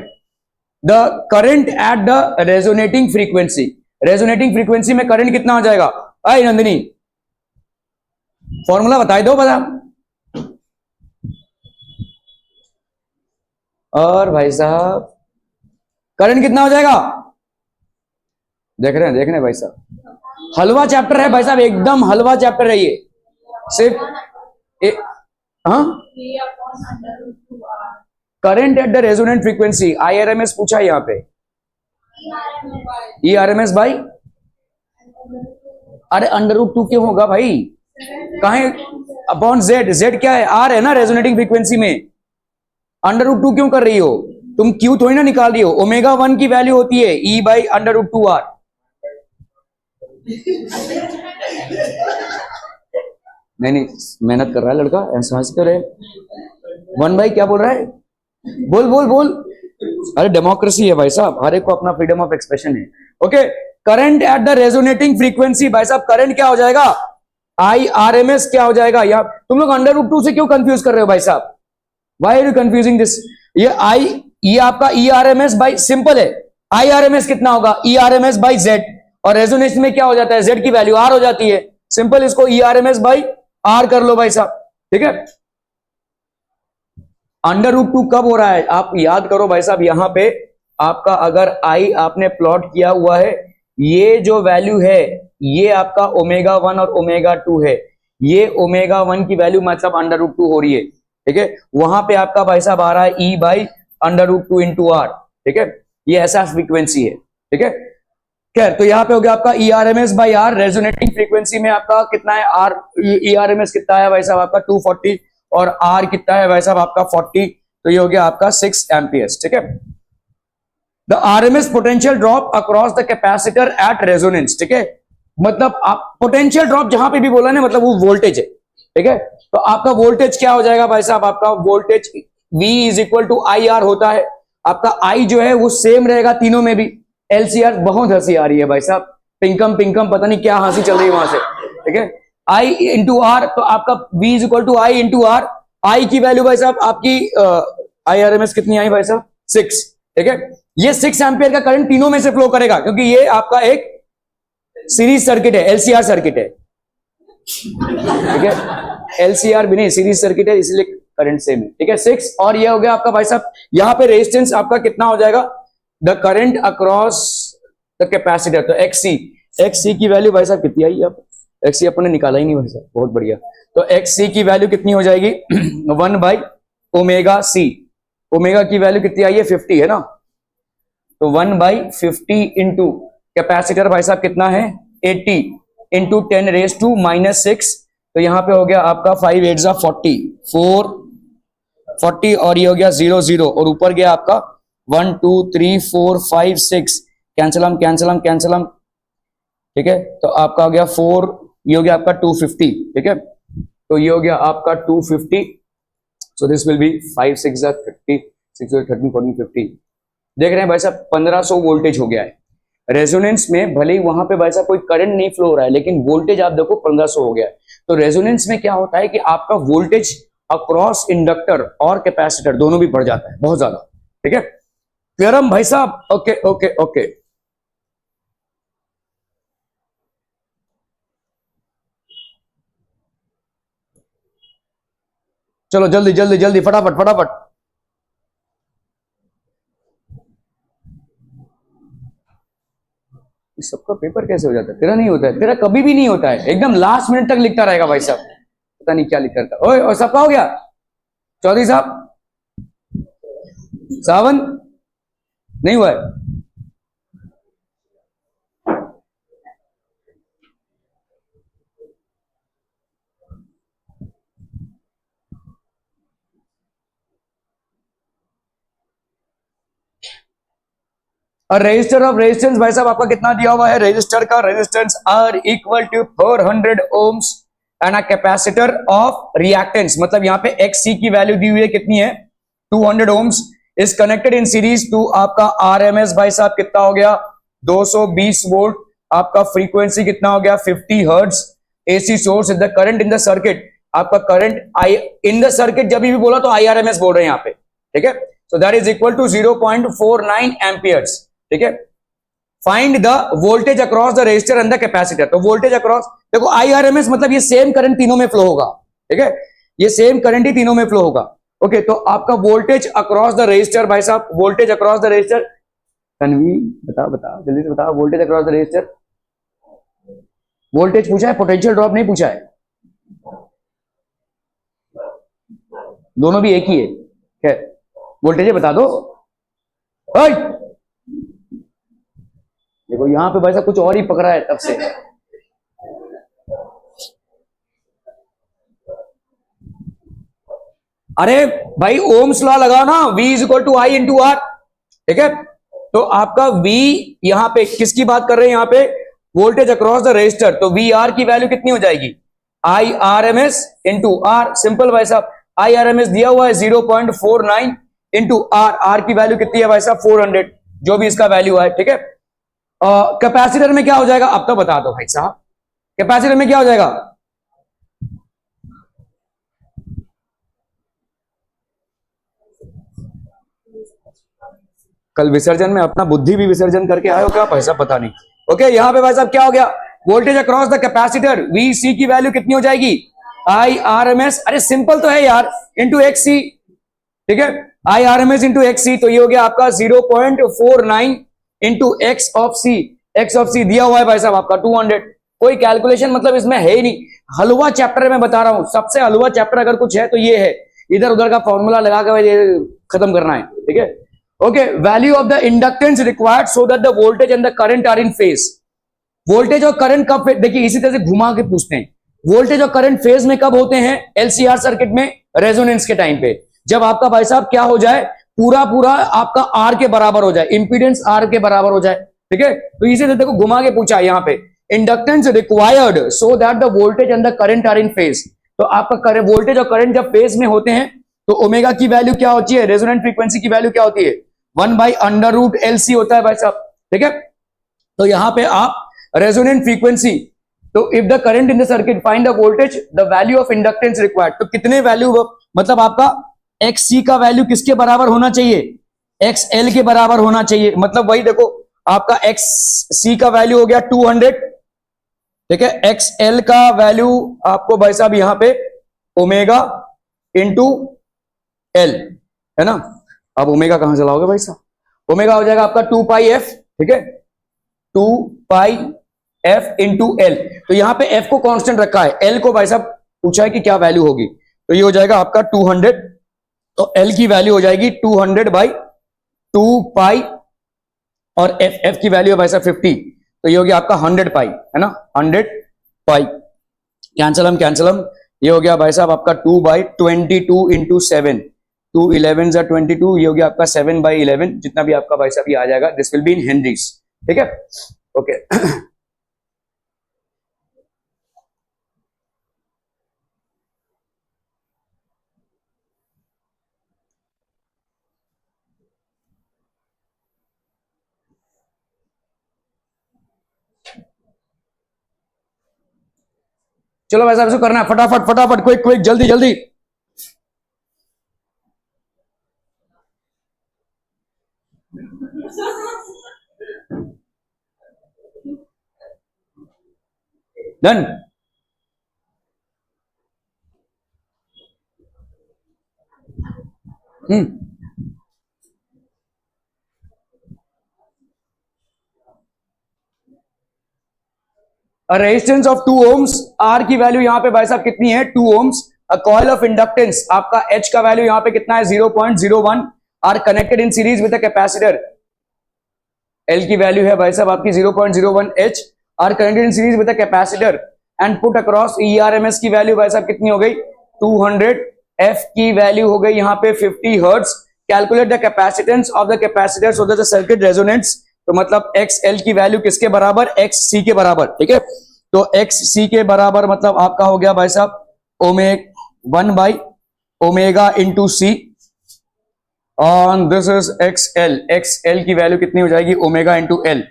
the current at the resonating frequency, resonating frequency में करंट कितना हो जाएगा, आई नंदिनी फॉर्मूला बताए दो बता। और भाई साहब करंट कितना हो जाएगा, देख रहे हैं भाई साहब, हलवा चैप्टर है भाई साहब, एकदम हलवा चैप्टर है ये, सिर्फ हाँ, current at the resonant frequency, IRMS पूछा है यहाँ पे, ERMS भाई, अरे √2 क्यों होगा भाई, कहा अपॉन जेड, जेड क्या है, आर है ना रेजोनेटिंग फ्रीक्वेंसी में, √2 क्यों कर रही हो तुम, क्यू थोड़ी ना निकाल रही हो, ω1 की वैल्यू होती है E/√2R। नहीं मेहनत कर रहा है लड़का, समझ कर रहे, 1 भाई क्या बोल रहा है, बोल बोल बोल, अरे डेमोक्रेसी है भाई साहब, हर एक को अपना फ्रीडम ऑफ एक्सप्रेशन है। Okay, current at the resonating frequency, भाई साहब करंट क्या हो जाएगा, IRMS क्या हो जाएगा, या तुम लोग √2 से क्यों कंफ्यूज कर रहे हो भाई साहब, why are you confusing this, ये आपका ERMS बाई, सिंपल है, IRMS कितना होगा, ERMS बाई Z, और रेजोनेंस में क्या हो जाता है, Z की वैल्यू R हो जाती है, सिंपल, इसको ERMS बाई R कर लो भाई साहब। ठीक है, √2 कब हो रहा है आप याद करो भाई साहब, यहां पे आपका अगर I आपने प्लॉट किया हुआ है, ये जो वैल्यू है ये आपका ω1 और ω2 है, ये ω1 की वैल्यू मतलब √2 हो रही है। ठीक है, वहां पे आपका भाई साहब आ रहा है E/√2 इंटू R। ठीक है, ये ऐसा फ्रीक्वेंसी है। ठीक है, खैर तो यहाँ पे हो गया आपका ERMS by R, resonating frequency में आपका कितना है R, ERMS कितना है भाई साहब आपका 240, और R कितना है भाई साहब आपका 40, तो ये हो गया आपका 6 एम्पियर्स। ठीक है, the RMS potential drop across the capacitor at resonance. ठीक है, मतलब आप पोटेंशियल ड्रॉप जहां पे भी बोला ना, मतलब वो वोल्टेज है। ठीक है, तो आपका वोल्टेज क्या हो जाएगा भाई साहब, आपका वोल्टेज V = IR होता है, आपका I जो है वो सेम रहेगा तीनों में भी। LCR, बहुत हंसी आ रही है भाई साहब, पिंकम पिंकम पता नहीं क्या हंसी चल रही है वहां से। ठीक है, I × R, तो आपका V = I × R, I की वैल्यू भाई साहब आपकी IRMS कितनी आई भाई साहब 6। ठीक है, ये 6 एम्पियर का करंट तीनों में से फ्लो करेगा, क्योंकि ये आपका एक सीरीज सर्किट है, LCR सर्किट है। ठीक है, LCR भी नहीं, सीरीज सर्किट है, इसलिए करंट सेम है। ठीक है, 6, और ये हो गया आपका भाई साहब, यहां पे रेजिस्टेंस आपका कितना हो जाएगा, the current across the capacitor, तो XC की वैल्यू भाई साहब कितनी आई, अब XC अपन ने निकाला ही नहीं भाई साहब, बहुत बढ़िया, तो XC की वैल्यू कितनी हो जाएगी 1/ωc, ओमेगा की वैल्यू कितनी आई है 50 है ना, तो 1/50 इंटू कैपेसिटर भाई साहब कितना है 80 इंटू 10⁻⁻⁶, तो यहां पे हो गया आपका 5 8 40 और ये हो गया 0 0, और ऊपर गया आपका 1 2 3 4 5 6, कैंसलम। ठीक है, तो आपका हो गया 4, ये हो गया आपका 250। ठीक है, तो ये हो गया आपका 250, सो दिस विल बी 5 6 30 6 13 14 15। देख रहे हैं भाई साहब 1500 वोल्टेज हो गया है। रेजोनेंस में भले ही वहां पे भाई साहब कोई करंट नहीं फ्लो हो रहा है, लेकिन वोल्टेज आप देखो 1500 हो गया है। तो रेजोनेंस में क्या होता है कि आपका वोल्टेज अक्रॉस इंडक्टर और कैपेसिटर दोनों भी बढ़ जाता है बहुत ज्यादा। ठीक है, क्लियर भाई साहब, ओके ओके ओके। चलो जल्दी जल्दी जल्दी फटाफट फटाफट, सबका पेपर कैसे हो जाता है, तेरा नहीं होता है, तेरा कभी भी नहीं होता है, एकदम लास्ट मिनट तक लिखता रहेगा भाई साहब, पता नहीं क्या लिखता था। ओए और सबका हो गया, चौधरी साहब, सावन नहीं हुआ है, रजिस्टर ऑफ रेजिस्टेंस भाई साहब आपका कितना दिया हुआ है, रजिस्टर का resistance R equal to 400 ohms and a capacitor of reactance, मतलब यहाँ पे एक्स सी की वैल्यू दी हुई है कितनी है 200 ohms, is connected in series to आपका आरएमएस भाई साहब कितना हो गया 220 वोल्ट, आपका फ्रीक्वेंसी कितना हो गया 50 hertz, AC source, the current in the circuit, आपका current I in the circuit जब भी बोला तो आईआरएमएस बोल रहे हैं यहाँ पे, ठीक है। So that is equal to 0.49 amperes, ठीक है। Find the voltage across the resistor and the capacitor, तो वोल्टेज अक्रॉस देखो आईआरएमएस मतलब ये सेम करंट तीनों में फ्लो होगा, ठीक है, ये सेम करंट ही तीनों में फ्लो होगा। ओके, तो आपका वोल्टेज अक्रॉस द रेजिस्टर भाई साहब, voltage across the resistor, Tanvi बताओ जल्दी से बताओ, voltage across the resistor, voltage पूछा है, पोटेंशियल ड्रॉप नहीं पूछा है, दोनों भी एक ही है, वोल्टेज बता दो। देखो यहां पे भाई साहब कुछ और ही पकड़ा है तब से, अरे भाई ओम्स लॉ लगाओ ना, V is equal to I into R, ठीक है। तो आपका V यहां पे किसकी बात कर रहे हैं, यहां पे वोल्टेज अक्रॉस द रेजिस्टर, तो वी आर की वैल्यू कितनी हो जाएगी I R M S into R, simple भाई साहब, आई आर एम एस दिया हुआ है 0.49 इंटू आर, आर की वैल्यू कितनी है भाई साहब 400, जो भी इसका वैल्यू है, ठीक है। कैपेसिटर में क्या हो जाएगा अब तो बता दो भाई साहब, कैपेसिटर में क्या हो जाएगा, कल विसर्जन में अपना बुद्धि भी विसर्जन करके आए हो क्या भाई साहब, पता नहीं। ओके, यहां पे भाई साहब क्या हो गया, voltage across the capacitor V C की वैल्यू कितनी हो जाएगी आई आर एम एस, अरे सिंपल तो है यार, इंटू एक्स सी, ठीक है, I R M S into X C, तो ये हो गया आपका 0.49 into X of C, X of C दिया हुआ है भाई साहब आपका 200, कोई कैलकुलेशन मतलब इसमें है ही नहीं, हलवा चैप्टर में बता रहा हूं, सबसे हलवा चैप्टर अगर कुछ है तो ये है, इधर उधर का फॉर्मूला लगा के खत्म करना है, ठीक है। Okay, value of the inductance required so that the voltage and the current are in phase, voltage और करंट कब, देखिए इसी तरह से घुमा के पूछते हैं, वोल्टेज और करंट फेज में कब होते हैं, एलसीआर सर्किट में रेजोनेंस के टाइम पे, जब आपका भाई साहब क्या हो जाए, पूरा पूरा आपका आर के बराबर हो जाए, इंपीडेंस आर के बराबर हो जाए, ठीक है। तो इसी तरह देखो घुमा के पूछा है यहाँ पे, inductance required so that the voltage and the current are in phase, तो आपका वोल्टेज और करंट जब फेज में होते हैं तो ओमेगा की वैल्यू क्या होती है, रेजोनेंट फ्रीक्वेंसी की वैल्यू क्या होती है 1/√LC होता है भाई साहब, ठीक है। तो यहां पे आप रेजोनेंट फ्रीक्वेंसी, तो if the current in the circuit find the voltage the value of inductance required, तो कितने वैल्यू, मतलब आपका XC का वैल्यू किसके बराबर होना चाहिए, XL के बराबर होना चाहिए, मतलब वही देखो आपका XC का वैल्यू हो गया 200, ठीक है, XL का वैल्यू आपको भाई साहब यहां पे ओमेगा इंटू एल है ना, अब ओमेगा कहां से लाओगे भाई साहब, ओमेगा हो जाएगा आपका 2πf, ठीक है, 2πf इंटू एल, तो यहां पे f को कांस्टेंट रखा है, l को भाई साहब पूछा है कि क्या वैल्यू होगी, तो ये हो जाएगा आपका 200, तो l की वैल्यू हो जाएगी 200/2π और f की वैल्यू है भाई साहब 50, तो ये हो गया आपका 100π, है ना, 100π, कैंसलम, ये हो गया भाई साहब आपका 2/22 इंटू 7, 2 11 जा 22, ये हो गया आपका 7/11, जितना भी आपका भाई साहब ये आ जाएगा, this will be in Henrys, ठीक है। ओके चलो भाई साहब इसको करना है फटाफट फटाफट, क्विक क्विक, जल्दी जल्दी, done. Resistance of 2 ohms, R की वैल्यू यहां पे भाई साहब कितनी है 2 ohms, a coil of inductance आपका एच का वैल्यू यहां पे कितना है 0.01, are connected in series with the capacitor, L की वैल्यू है भाई साहब आपकी 0.01 H, are connected in series with the capacitor and put across ERMS की वैल्यू भाई साहब कितनी हो गई 200, एफ की वैल्यू हो गई यहां पे 50 hertz, calculate the capacitance of the capacitor so that the circuit resonates, तो मतलब एक्स एल की वैल्यू किसके बराबर, एक्स सी के बराबर, ठीक है। तो एक्स सी के बराबर मतलब आपका हो गया भाई साहब one by omega into C on this is X L की वैल्यू कितनी हो जाएगी, ओमेगा इंटू एल,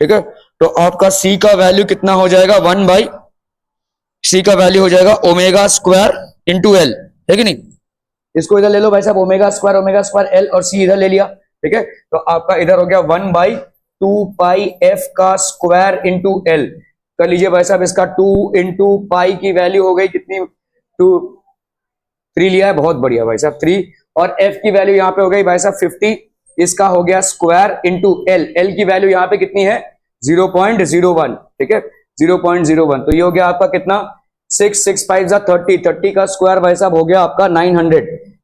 ठीक है। तो आपका सी का वैल्यू कितना हो जाएगा, वन बाई सी का वैल्यू हो जाएगा ओमेगा स्क्वायर इंटू एल, है कि नहीं। इसको इधर ले लो भाई साहब, ओमेगा स्क्वायर एल, और सी इधर ले लिया, ठीक है। तो आपका इधर हो गया one by two pi F का स्क्वायर इंटू एल। कर लीजिए भाई साहब, इसका टू इंटू पाई की वैल्यू हो गई कितनी, टू, थ्री लिया है, बहुत बढ़िया भाई साहब, थ्री। और एफ की वैल्यू यहाँ पे हो गई भाई साहब 50, इसका हो गया स्क्वायर इंटू एल, एल की वैल्यू यहाँ पे कितनी है 0.01, ठीक है 0.01। तो ये हो गया आपका कितना, 6 6 5 30, 30 का स्क्वायर भाई साहब हो गया आपका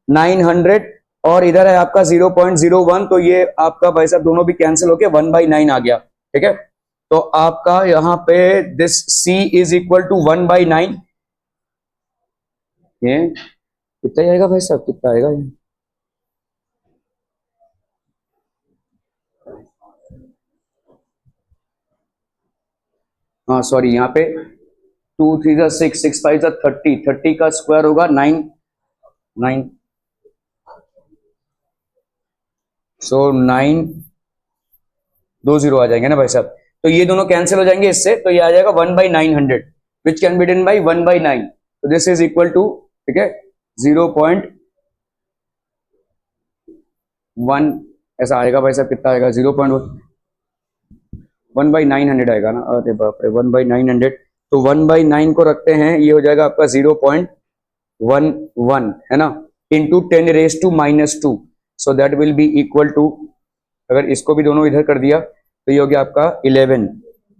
900, और इधर है आपका 0.01, तो ये आपका भाई साहब दोनों भी कैंसिल होके 1/9 आ गया, ठीक है। तो आपका यहाँ पे this C is equal to 1/9, ये कितना आएगा भाई साहब, कितना आएगा ये, हाँ सॉरी, यहाँ पे 2 3 6 6 5 30, 30 का स्क्वायर होगा 9, सो 9 2 0 आ जाएंगे ना भाई साहब। तो ये दोनों कैंसिल हो जाएंगे इससे, तो ये आ जाएगा 1/900 विच कैन बी डन बाई 1/9। तो दिस इज इक्वल टू, ठीक है 0.1 ऐसा आएगा भाई साहब, कितना आएगा 1/900 आएगा ना, अरे बाप रे 1/900। तो 1/9 को रखते हैं, ये हो जाएगा आपका 0.11 है ना, into 10⁻², so that will be equal to, अगर इसको भी दोनों इधर कर दिया तो ये हो गया आपका 11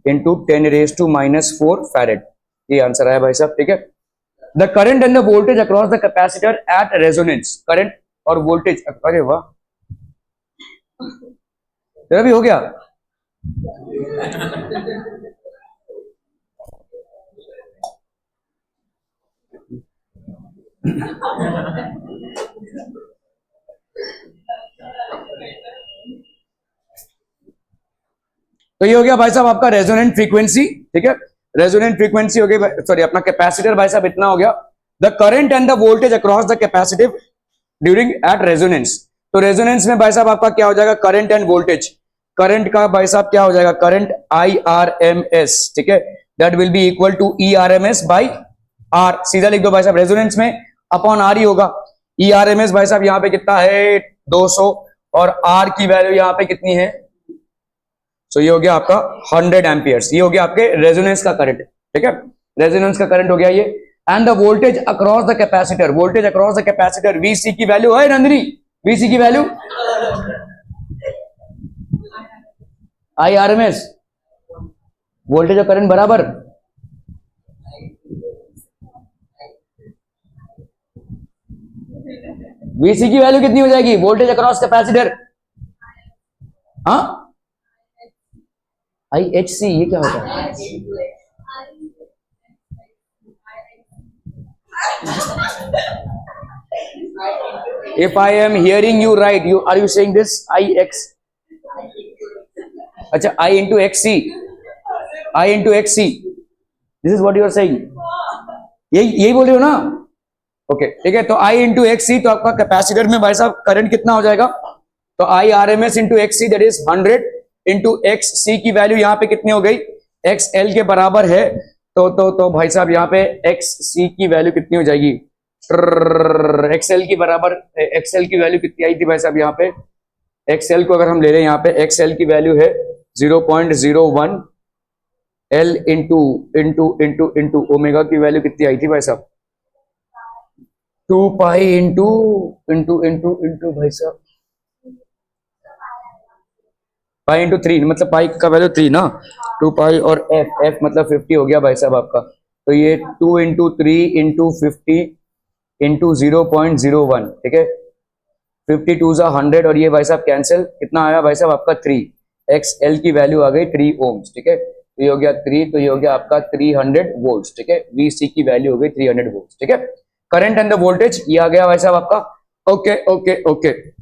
इंटू 10⁻⁻4 फैरेड। ये आंसर आया भाई साहब, ठीक है। The current and the voltage across the capacitor at resonance, current और वोल्टेज, अरे वाह तेरा भी हो गया। तो ये हो गया भाई साहब आपका रेजोनेंट फ्रीक्वेंसी, ठीक है। रेजोनेंट फ्रीक्वेंसी हो गई, सॉरी अपना कैपेसिटर भाई साहब इतना हो गया। The current and the voltage across the capacitive during at resonance. तो रेजोनेंस में भाई साहब आपका क्या हो जाएगा, करंट एंड वोल्टेज, करंट का भाई साहब क्या हो जाएगा, करंट IRMS, ठीक है, that will be equal to ERMS by R, सीधा लिख दो भाई साहब, रेजोनेंस में अपॉन आर ही होगा। ERMS भाई साहब यहाँ पे कितना है 200, और आर की वैल्यू यहाँ पे कितनी है, तो ये हो गया आपका 100 एम्पियर्स, ये हो गया आपके रेजोनेंस का करंट, ठीक है, रेजोनेंस का करंट हो गया ये। And the voltage across the capacitor, voltage across the capacitor VC की वैल्यू है नंदनी, VC की वैल्यू IRMS, वोल्टेज और करंट बराबर, VC की वैल्यू कितनी हो जाएगी, वोल्टेज अक्रॉस कैपेसिटर, हाँ IHC, ये क्या होता है, if I am hearing you right, are you saying this IX, अच्छा I into XC, this is what you are saying, यही बोल रहे हो ना, ओके ठीक है। तो I into XC, तो आपका कैपेसिटर में भाई साहब करंट कितना हो जाएगा, तो IRMS into XC that is 100 into XC की वैल्यू यहाँ पे कितनी हो गई, XL के बराबर है, तो भाई साहब यहाँ पे XC की वैल्यू कितनी हो जाएगी, XL की बराबर, XL की वैल्यू कितनी आई थी भाई साहब, यहाँ पे XL को अगर हम ले रहे हैं, यहाँ पे XL की वैल्यू है 0.01, L इंटू ओमेगा की वैल्यू कितनी आई थी भाई साहब, 2 पाई इंटू भाई साहब पाई इंटू 3, मतलब पाई का वैल्यू 3 ना, 2 पाई, और f मतलब 50 हो गया भाई साहब आपका। तो ये 2 इंटू 3 इंटू 50 इंटू 0.01, ठीक है, 52 100, और ये भाई साहब कैंसिल, कितना आया भाई साहब आपका 3, XL की वैल्यू आ गई 3 ओम्स, ठीक है। तो ये हो गया 3, तो ये हो गया आपका 300 वोल्ट, ठीक है, VC की वैल्यू हो गई 300 वोल्ट, ठीक है। करंट एंड द वोल्टेज ये आ गया भाई साहब आपका, ओके।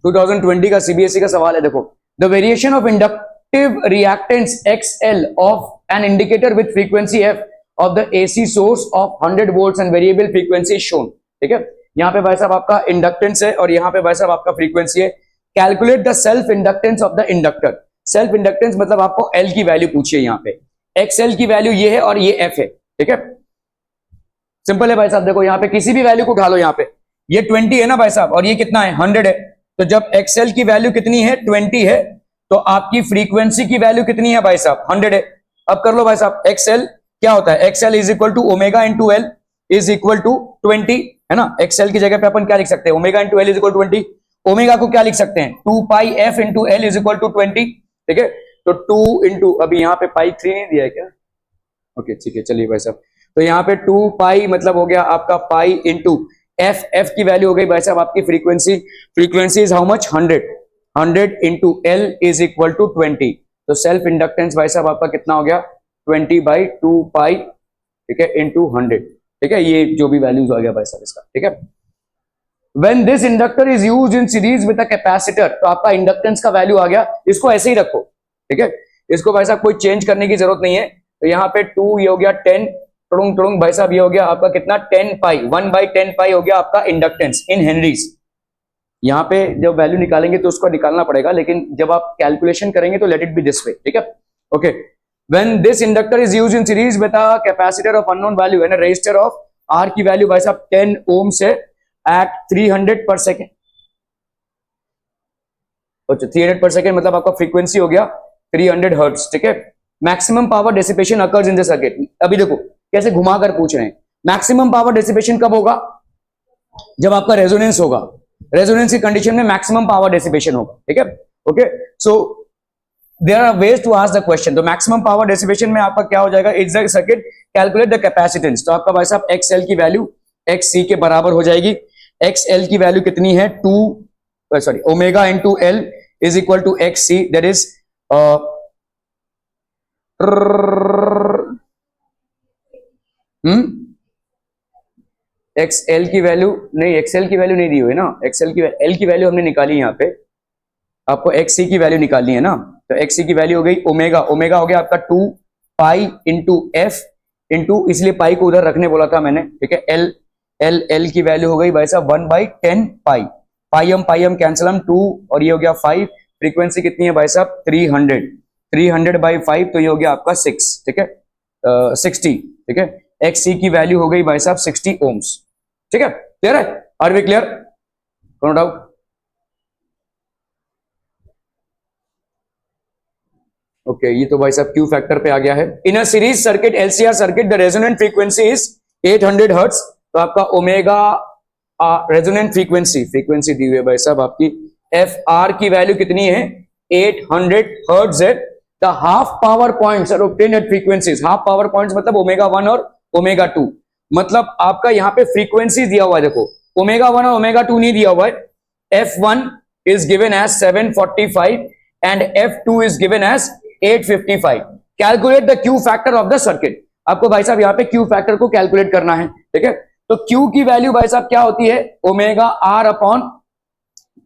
2020 का सीबीएसई का सवाल है, देखो। The variation of inductive reactance XL of an indicator with frequency F of the AC source of 100 volts and variable frequency is shown. ठीक है, यहाँ पे भाई साहब आपका इंडक्टेंस है और यहाँ पे भाई साहब आपका फ्रीक्वेंसी है। Calculate the self inductance of the inductor. Self inductance मतलब आपको L की वैल्यू पूछिए, यहाँ पे XL की वैल्यू ये है और ये F है। ठीक है, सिंपल है भाई साहब। देखो यहाँ पे किसी भी वैल्यू को उठा लो, यहाँ पे ये 20 है ना भाई साहब, और ये कितना है 100 है। तो जब XL की वैल्यू कितनी है 20 है, तो आपकी फ्रीक्वेंसी की वैल्यू कितनी है भाई साहब 100 है। अब कर लो भाई साहब, XL क्या होता है, XL is equal to omega into L is equal to 20 है ना। XL की जगह पे अपन क्या लिख सकते हैं, omega into L is equal to 20। Omega को क्या लिख सकते हैं, 2 pi F into L is equal to 20। ठीक है, तो 2 इंटू, अभी यहाँ पे पाई 3 नहीं दिया है क्या, ओके ठीक है चलिए भाई साहब। तो यहाँ पे 2 पाई मतलब हो गया आपका पाई इंटू F, F की वैल्यू हो गई भाई साहब आपकी frequency. Frequency is how much 100 into L is equal to 20। तो सेल्फ इंडक्टेंस भाई साहब आपका कितना हो गया 20/2 पाई, ठीक है, इंटू 100। ठीक है, ये जो भी वैल्यूज हो गया भाई साहब इसका। ठीक है, When this inductor is used in series with a capacitor, तो आपका इंडक्टेंस का वैल्यू आ गया। इसको ऐसे ही रखो, ठीक है, इसको भाई साहब कोई चेंज करने की जरूरत नहीं है। तो यहाँ पे 2 ये हो गया 10 टुडुंग टुडुंग भाई साहब, ये हो गया आपका कितना 10 पाई, 1/10 पाई हो गया आपका इंडक्टेंस इन हेनरीज। यहाँ पे जब वैल्यू निकालेंगे तो उसको निकालना पड़ेगा, लेकिन जब आप कैलकुलेशन करेंगे तो let it be this way. ठीक है, okay. When this inductor is used in series with a capacitor of unknown value and a resistor of R की वैल्यू भाई साहब 10 ओम से at 300 per second। अच्छा 300 per second मतलब आपका फ्रीक्वेंसी हो गया 300 हर्ट्ज। ठीक है, maximum power dissipation occurs in the circuit. अभी देखो कैसे घुमाकर पूछ रहे हैं, मैक्सिमम पावर डेसिपेशन कब होगा, जब आपका रेजोनेंस होगा। रेजोनेंस की कंडीशन में मैक्सिमम पावर डेसिपेशन होगा। ठीक है, okay. So there are ways to ask the question. तो मैक्सिमम पावर डेसिपेशन में आपका क्या हो जाएगा, it's the circuit calculate the capacitance. तो आपका भाई साहब XL की वैल्यू XC के बराबर हो जाएगी। XL की वैल्यू कितनी है, omega into L is equal to XC, that is XL की वैल्यू नहीं, XL की वैल्यू नहीं दी हुई ना, L की वैल्यू हमने निकाली यहाँ पे, आपको XC की वैल्यू निकालनी है ना। तो XC की वैल्यू हो गई ओमेगा, ओमेगा हो गया आपका 2 पाई इंटू F इंटू, इसलिए पाई को उधर रखने बोला था मैंने। ठीक है, L की वैल्यू हो गई भाई साहब 1/10 पाई, पाई हम कैंसिल, हम 2 और ये हो गया 5। फ्रीक्वेंसी कितनी है भाई साहब 300/5, तो ये हो गया आपका 6। ठीक है, 60। ठीक है, XC की वैल्यू हो गई भाई साहब 60 ओम्स। ठीक है, क्लियर है, are we clear, no doubt. Okay, ये तो भाई साहब क्यू फैक्टर पे आ गया है। In a series circuit LCR circuit the resonant frequency is 800 hertz. तो आपका ओमेगा रेजोनेंट फ्रीक्वेंसी दी हुई है भाई साहब आपकी, FR की वैल्यू कितनी है 800 हर्ट्ज है। The half power points are obtained at frequencies. Half power points मतलब ओमेगा 1 और ओमेगा 2। मतलब आपका यहाँ पे फ्रीक्वेंसी दिया हुआ है, देखो ओमेगा 1 और ओमेगा 2 नहीं दिया हुआ है। F1 is given as 745 and F2 is given as 855। Calculate the Q factor of the circuit. आपको भाई साहब यहाँ पे क्यू फैक्टर को कैलकुलेट करना है। ठीक है, तो क्यू की वैल्यू भाई साहब क्या होती है, omega R upon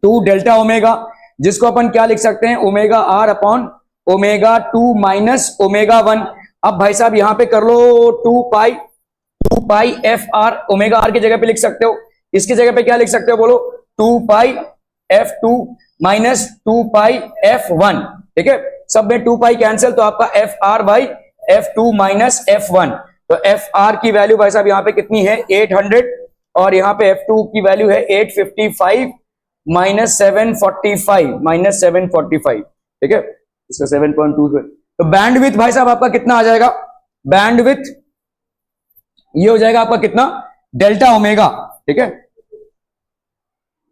2 delta omega, जिसको अपन क्या लिख सकते हैं, omega R upon omega 2 minus omega 1। अब भाई साहब यहाँ पे कर लो 2 पाई FR, ओमेगा R की जगह पे लिख सकते हो, इसकी जगह पे क्या लिख सकते हो बोलो, 2 पाई F2 माइनस 2 पाई F1। ठीक है, सब में 2 पाई कैंसिल, तो आपका FR by F2 minus F1। तो FR की वैल्यू भाई साहब यहाँ पे कितनी है 800, और यहाँ पे F2 की वैल्यू है 855 माइनस 745। ठीक है, इसका 7.2। तो बैंडविड्थ भाई साहब आपका कितना आ जाएगा, बैंडविड्थ ये हो जाएगा आपका कितना, डेल्टा ओमेगा। ठीक है,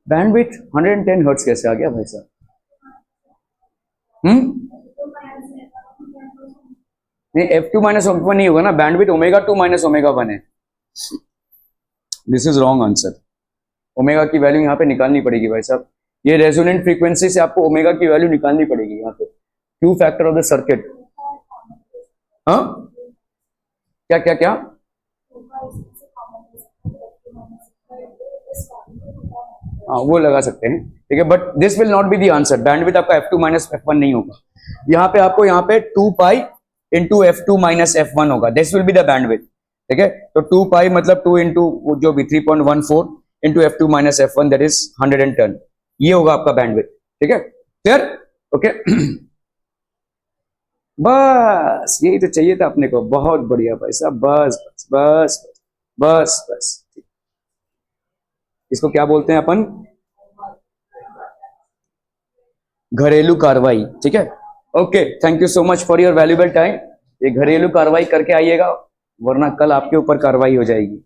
बैंडविड्थ 110 हर्ट्ज कैसे आ गया भाई साहब, नहीं F2 माइनस F1 नहीं होगा ना, बैंडविड्थ ओमेगा 2 माइनस ओमेगा 1 है। This is wrong answer. Omega की वैल्यू यहाँ पे निकालनी पड़ेगी भाई साहब, ये रेजोनेंट फ्रीक्वेंसी से आपको ओमेगा की वैल्यू निकालनी पड़ेगी यहाँ पे, Q factor of the circuit. हाँ क्या क्या क्या, हाँ वो लगा सकते हैं, ठीक है, but this will not be the answer. Bandwidth आपका F2 माइनस F1 नहीं होगा, यहाँ पे आपको यहाँ पे 2 pi into F2 minus F1 होगा, this will be the bandwidth, ठीक है। तो 2 पाई मतलब 2 इंटू जो भी 3.14 into F2 minus F1 that is 110, ये होगा आपका बैंडविड्थ, ठीक है, क्लियर, ओके। बस यही तो चाहिए था अपने को, बहुत बढ़िया भाई साहब, बस बस बस बस बस। इसको क्या बोलते हैं अपन, घरेलू कार्रवाई, ठीक है। Okay, thank you so much for your valuable time. ये घरेलू कार्रवाई करके आइएगा, वरना कल आपके ऊपर कार्रवाई हो जाएगी।